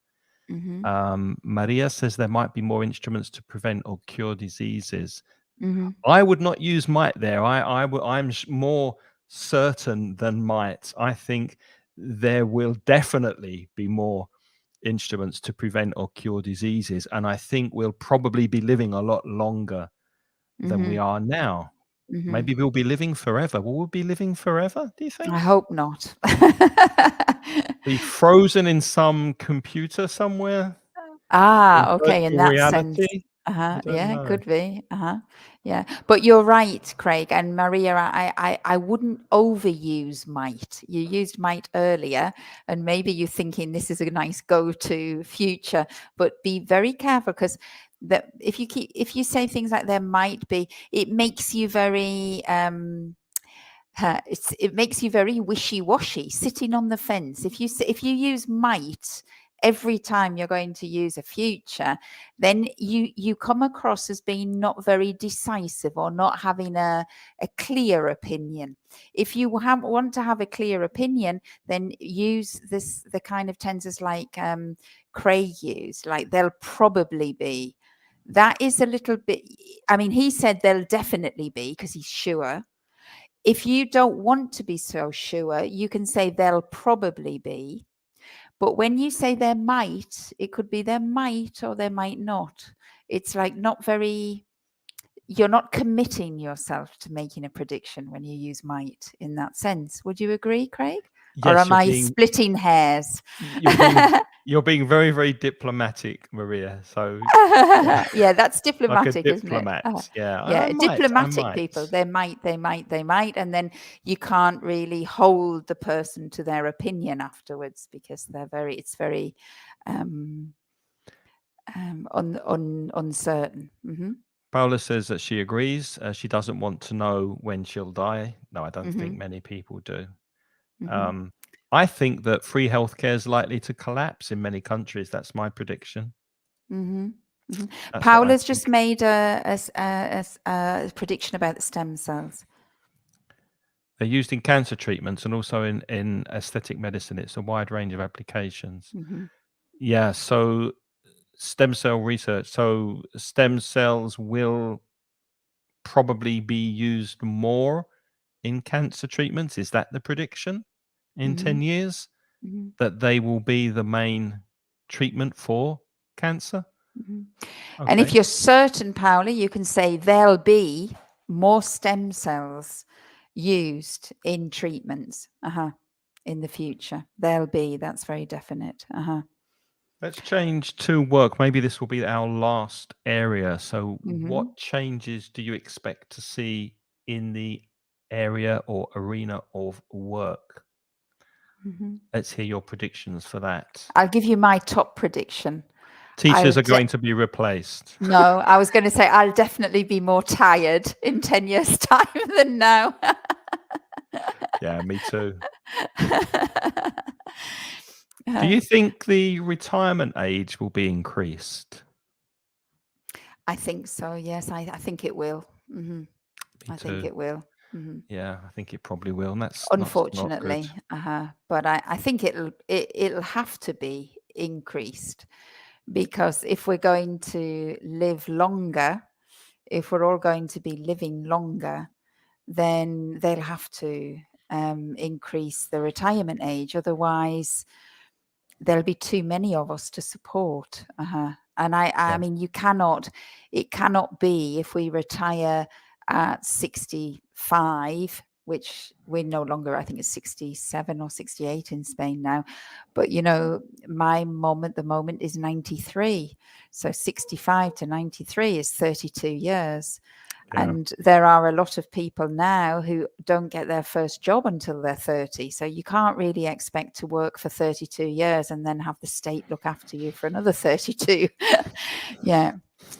mhm, Maria says there might be more instruments to prevent or cure diseases. mhm, I would not use might there. I'm more certain than might. I think there will definitely be more instruments to prevent or cure diseases, and I think we'll probably be living a lot longer than we mhm, are now. mhm. Maybe we'll be living forever. Will we be living forever, do you I think? hope not. Be frozen in some computer somewhere in Okay, in virtual that sense. reality? I don't Yeah, know. could be. Yeah. But you're right, Craig and Maria. I wouldn't overuse might. You used might earlier, and maybe you're thinking this is a nice go-to future, but be very careful, because that if you say things like there might be, it makes you very it makes you very wishy-washy, sitting on the fence. If you use might every time you're going to use a future, then you come across as being not very decisive or not having a clear opinion. If you want to have a clear opinion, then use the kind of tenses like Craig used, like there'll probably be. That is a little bit. I mean, he said there'll definitely be because he's sure. If you don't want to be so sure, you can say there'll probably be. But when you say there might, it could be there might or there might not. It's like not very, you're not committing yourself to making a prediction when you use might in that sense. Would you agree, Craig? Or Yes, am I splitting hairs? you're being you're being very, very diplomatic, Maria. So yeah, Yeah, that's like a diplomatic, isn't it? diplomat. Yeah, I Yeah, might. I diplomatic might. people, they might, and then you can't really hold the person to their opinion afterwards because it's very um, uncertain. Paula says that she agrees. She doesn't want to know when she'll die. No, I don't think Hmm. many people do. Hmm. Um, I think that free healthcare is likely to collapse in many countries. That's my prediction. Hmm. Hmm. That's what I Paula's think. just made a prediction about the stem cells. They're used in cancer treatments and also in aesthetic medicine. It's a wide range of applications. Hmm. Yeah, so stem cell research. So stem cells will probably be used more in cancer treatments. Is that the prediction in Hmm. 10 years? Hmm. That they will be the main treatment for cancer? Hmm. And if Okay. you're certain, Paula, you can say there'll be more stem cells used in treatments in the future. There'll be, that's very definite. Let's change to work. Maybe this will be our last area. So, Hmm. what changes do you expect to see in the area or arena of work? Hmm. Let's hear your predictions for that. I'll give you my top prediction. Teachers are going to be replaced. No, I was going to say I'll definitely be more tired in 10 years' time than now. Yeah, me too. Do you think the retirement age will be increased? I think so, yes. I think it will. Mm-hmm. I think it will. Mm-hmm. Yeah, I think it probably will. And that's not good. Unfortunately, but I think it'll have to be increased, because if we're going to live longer, if we're all going to be living longer, then they'll have to increase the retirement age. Otherwise, there'll be too many of us to support. And I mean, it cannot be if we retire at 65, which we're no longer, I think it's 67 or 68 in Spain now. But, you know, my mom at the moment is 93. So 65 to 93 is 32 years. Yeah. And there are a lot of people now who don't get their first job until they're 30. So you can't really expect to work for 32 years and then have the state look after you for another 32. Yeah.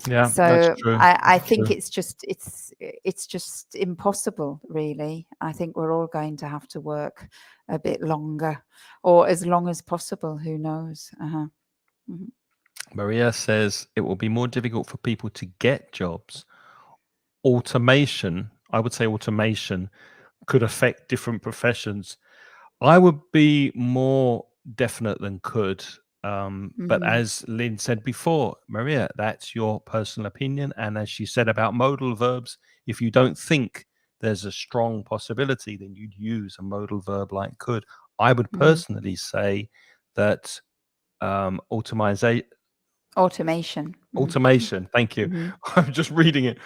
Yeah, so that's true. I think it's just impossible, really. I think we're all going to have to work a bit longer, or as long as possible. Who knows? Maria says it will be more difficult for people to get jobs. Automation, I would say automation could affect different professions. I would be more definite than could. But as Lynn said before, Maria, that's your personal opinion. And as she said about modal verbs, if you don't think there's a strong possibility, then you'd use a modal verb like could. I would personally say that automation. Thank you. I'm just reading it.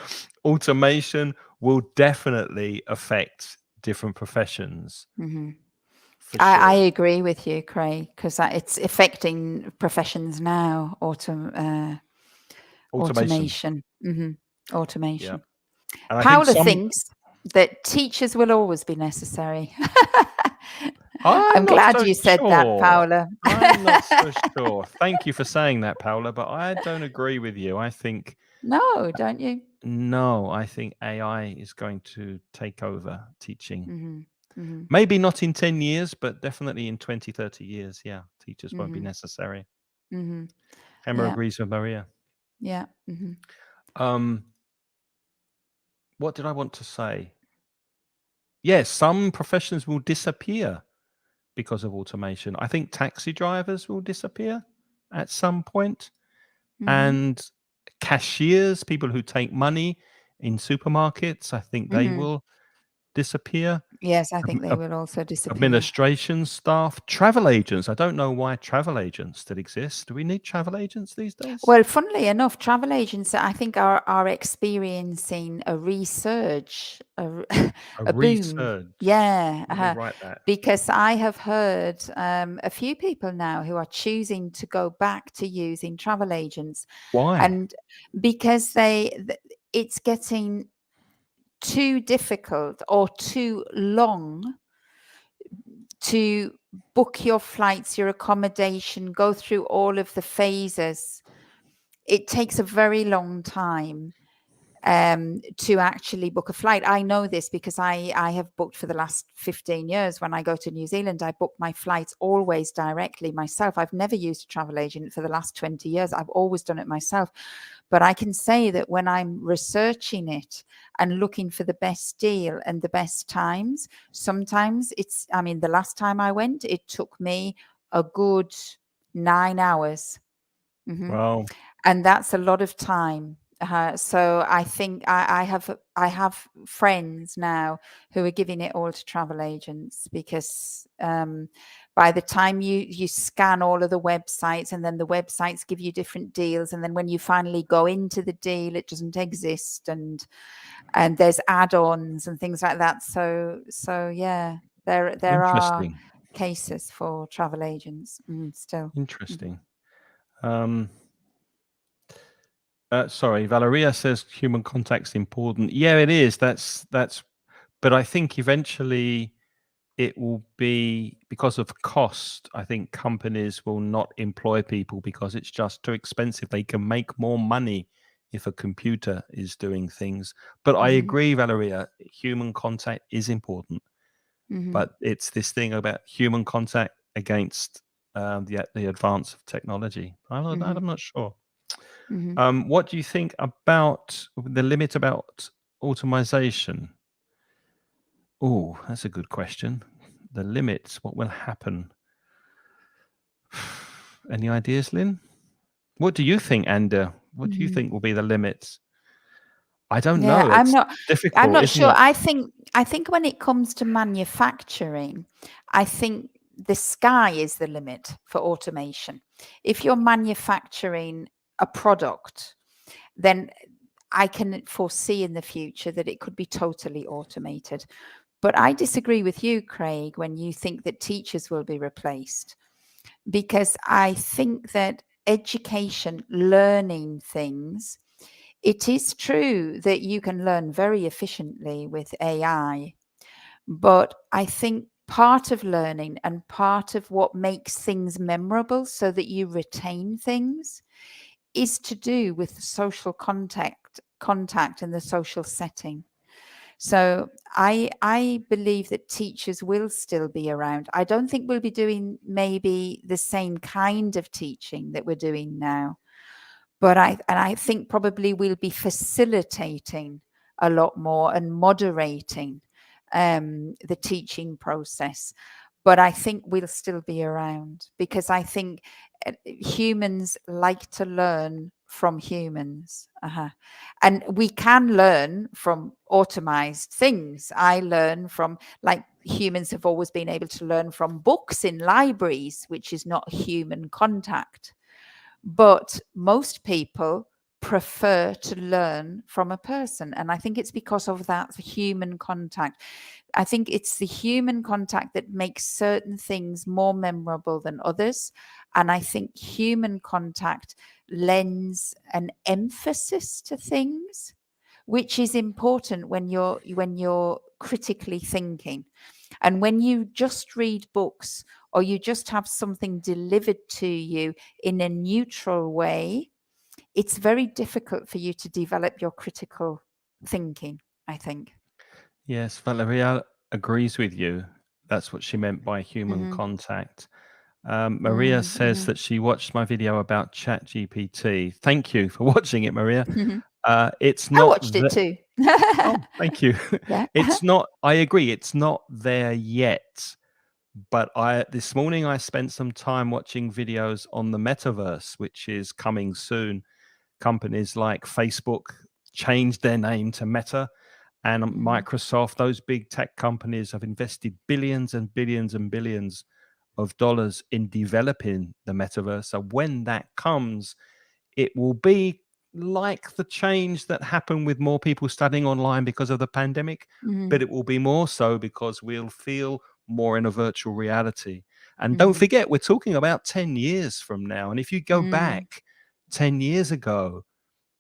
Automation will definitely affect different professions. For sure. I agree with you, Craig, because it's affecting professions now. Automation. Automation. Yeah. Paula thinks that teachers will always be necessary. I'm glad you said that, Paula. I'm not so sure. Thank you for saying that, Paula, but I don't agree with you. I think... No, don't you? No, I think AI is going to take over teaching. Maybe not in 10 years, but definitely in 20, 30 years. Yeah, teachers won't be necessary. Emma agrees with Maria. Yeah. What did I want to say? Yes, some professions will disappear because of automation. I think taxi drivers will disappear at some point. And cashiers, people who take money in supermarkets, I think they will disappear. Yes, I think they will also disappear. Administration staff, travel agents. I don't know why travel agents still exist. Do we need travel agents these days? Well, funnily enough, travel agents, I think, are experiencing a resurge, a boom. Yeah, Write that. because I have heard a few people now who are choosing to go back to using travel agents. Why? And because it's getting too difficult or too long to book your flights, your accommodation, go through all of the phases. It takes a very long time to actually book a flight. I know this because I have booked for the last 15 years. When I go to New Zealand, I book my flights always directly myself. I've never used a travel agent for the last 20 years. I've always done it myself. But I can say that when I'm researching it and looking for the best deal and the best times, sometimes the last time I went, it took me a good 9 hours. Wow. And that's a lot of time. So I think I have friends now who are giving it all to travel agents, because by the time you scan all of the websites, and then the websites give you different deals, and then when you finally go into the deal, it doesn't exist, and there's add-ons and things like that. So yeah, there are cases for travel agents still. Interesting. Sorry, Valeria says human contact's important. Yeah, it is. That's. But I think eventually it will be because of cost. I think companies will not employ people because it's just too expensive. They can make more money if a computer is doing things. But I Mhm. agree, Valeria, human contact is important. Mhm. But it's this thing about human contact against the advance of technology. Mhm. I'm not sure. Mhm. What do you think about the limit about automation? Oh, that's a good question. The limits, what will happen? Any ideas, Lynn? What do you think, Ander? What do you Mhm. think will be the limits? I don't Yeah, know. I'm It's not I'm difficult, not isn't sure. it? I think when it comes to manufacturing, I think the sky is the limit for automation. If you're manufacturing a product, then I can foresee in the future that it could be totally automated. But I disagree with you, Craig, when you think that teachers will be replaced, because I think that education, learning things, it is true that you can learn very efficiently with AI, but I think part of learning and part of what makes things memorable so that you retain things is to do with the social contact and the social setting. So I believe that teachers will still be around. I don't think we'll be doing maybe the same kind of teaching that we're doing now, but I think probably we'll be facilitating a lot more and moderating the teaching process. But I think we'll still be around because I think humans like to learn from humans. And we can learn from automized things. I learn from, like, humans have always been able to learn from books in libraries, which is not human contact. But most people prefer to learn from a person. And I think it's because of that human contact. I think it's the human contact that makes certain things more memorable than others. And I think human contact lends an emphasis to things, which is important when you're critically thinking. And when you just read books or you just have something delivered to you in a neutral way, it's very difficult for you to develop your critical thinking, I think. Yes, Valeria agrees with you. That's what she meant by human Mhm. contact. Maria Mm, says mhm. that she watched my video about ChatGPT. Thank you for watching it, Maria. Mhm. It's I not watched it too. oh, thank you. Yeah. It's not, I agree, it's not there yet. But this morning I spent some time watching videos on the metaverse, which is coming soon. Companies like Facebook changed their name to Meta, and Mhm. Microsoft, those big tech companies have invested billions and billions and billions of dollars in developing the metaverse. So when that comes, it will be like the change that happened with more people studying online because of the pandemic, but Mhm. it will be more so because we'll feel more in a virtual reality. And don't Mhm. forget, we're talking about 10 years from now. And if you go Mm. back 10 years ago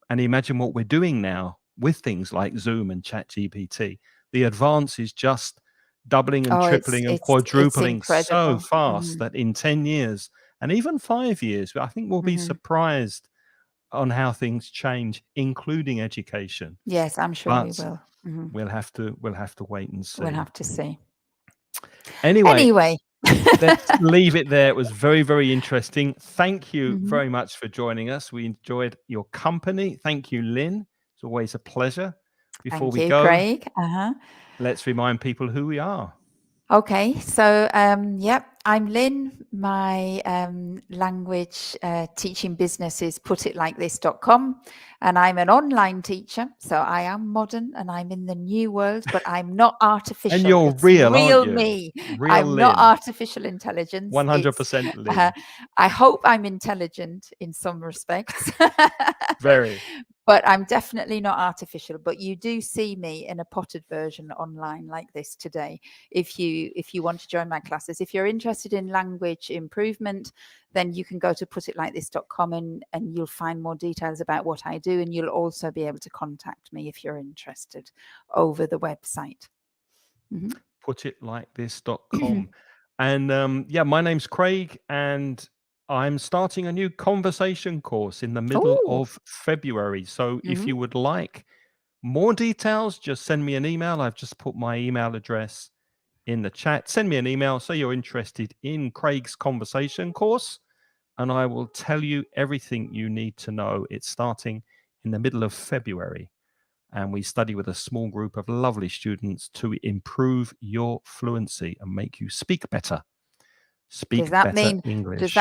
and imagine what we're doing now with things like Zoom and ChatGPT, the advance is just doubling and Oh, tripling and it's quadrupling so incredible. fast Mhm. that in 10 years and even 5 years, I think we'll be Mhm. surprised on how things change, including education. Yes, I'm sure we But will. Mhm. we'll have to wait and We'll see. have to see. Anyway, Anyway. let's leave it there. It was very, very interesting. Thank you Mhm. very much for joining us. We enjoyed your company. Thank you, Lynn. It's always a pleasure. Before Thank we you, go, Craig. Uh-huh. let's remind people who we are. Okay, so yep, I'm Lynn. My language teaching business is putitlikethis.com, and I'm an online teacher. So I am modern and I'm in the new world, but I'm not And artificial. you're It's real, aren't real you? me. Real I'm not Lynn. artificial intelligence. It's 100% Lynn. I hope I'm intelligent in some respects. Very. But I'm definitely not artificial. But you do see me in a potted version online like this today. If you want to join my classes, if you're interested in language improvement, then you can go to putitlikethis.com and you'll find more details about what I do, and you'll also be able to contact me if you're interested over the website. Mhm. putitlikethis.com. And yeah, my name's Craig, and I'm starting a new conversation course in the middle Oh, of February. So if mhm. you would like more details, just send me an email. I've just put my email address in the chat. Send me an email, say you're interested in Craig's conversation course, and I will tell you everything you need to know. It's starting in the middle of February, and we study with a small group of lovely students to improve your fluency and make you speak better. Speak Does that better mean English.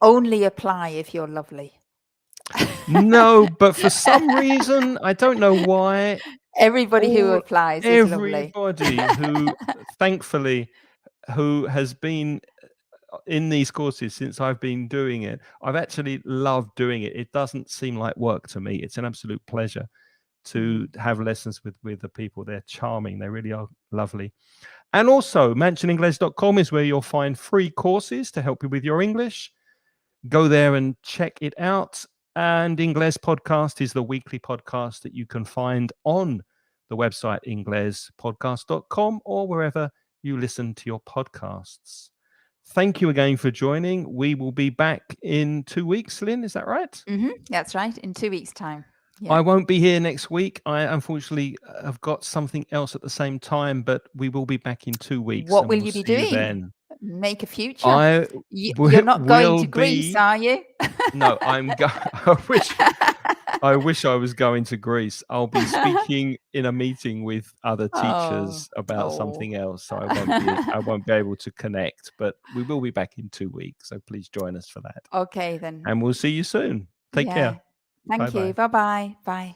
only apply if you're lovely? No, but for some reason, I don't know why, Everybody who all applies is lovely. everybody who thankfully who has been in these courses since I've been doing it, I've actually loved doing it. It doesn't seem like work to me. It's an absolute pleasure to have lessons with the people. They're charming. They really are lovely. And also, mansioningles.com is where you'll find free courses to help you with your English. Go there and check it out. And Ingles Podcast is the weekly podcast that you can find on the website inglespodcast.com or wherever you listen to your podcasts. Thank you again for joining. We will be back in 2 weeks, Lynn. Is that right? That's right. In 2 weeks' time. I Yeah. won't be here next week. I unfortunately have got something else at the same time, but we will be back in 2 weeks. What and will we'll you be see you doing? then. Make a future. I You're not going will to Greece, be. are you? No, I wish I was going to Greece. I'll be speaking in a meeting with other teachers about Oh. something else, so I won't be able to connect. But we will be back in 2 weeks, so please join us for that. Okay then. And we'll see you soon. Take care. Thank you. Bye-bye. Bye-bye. Bye.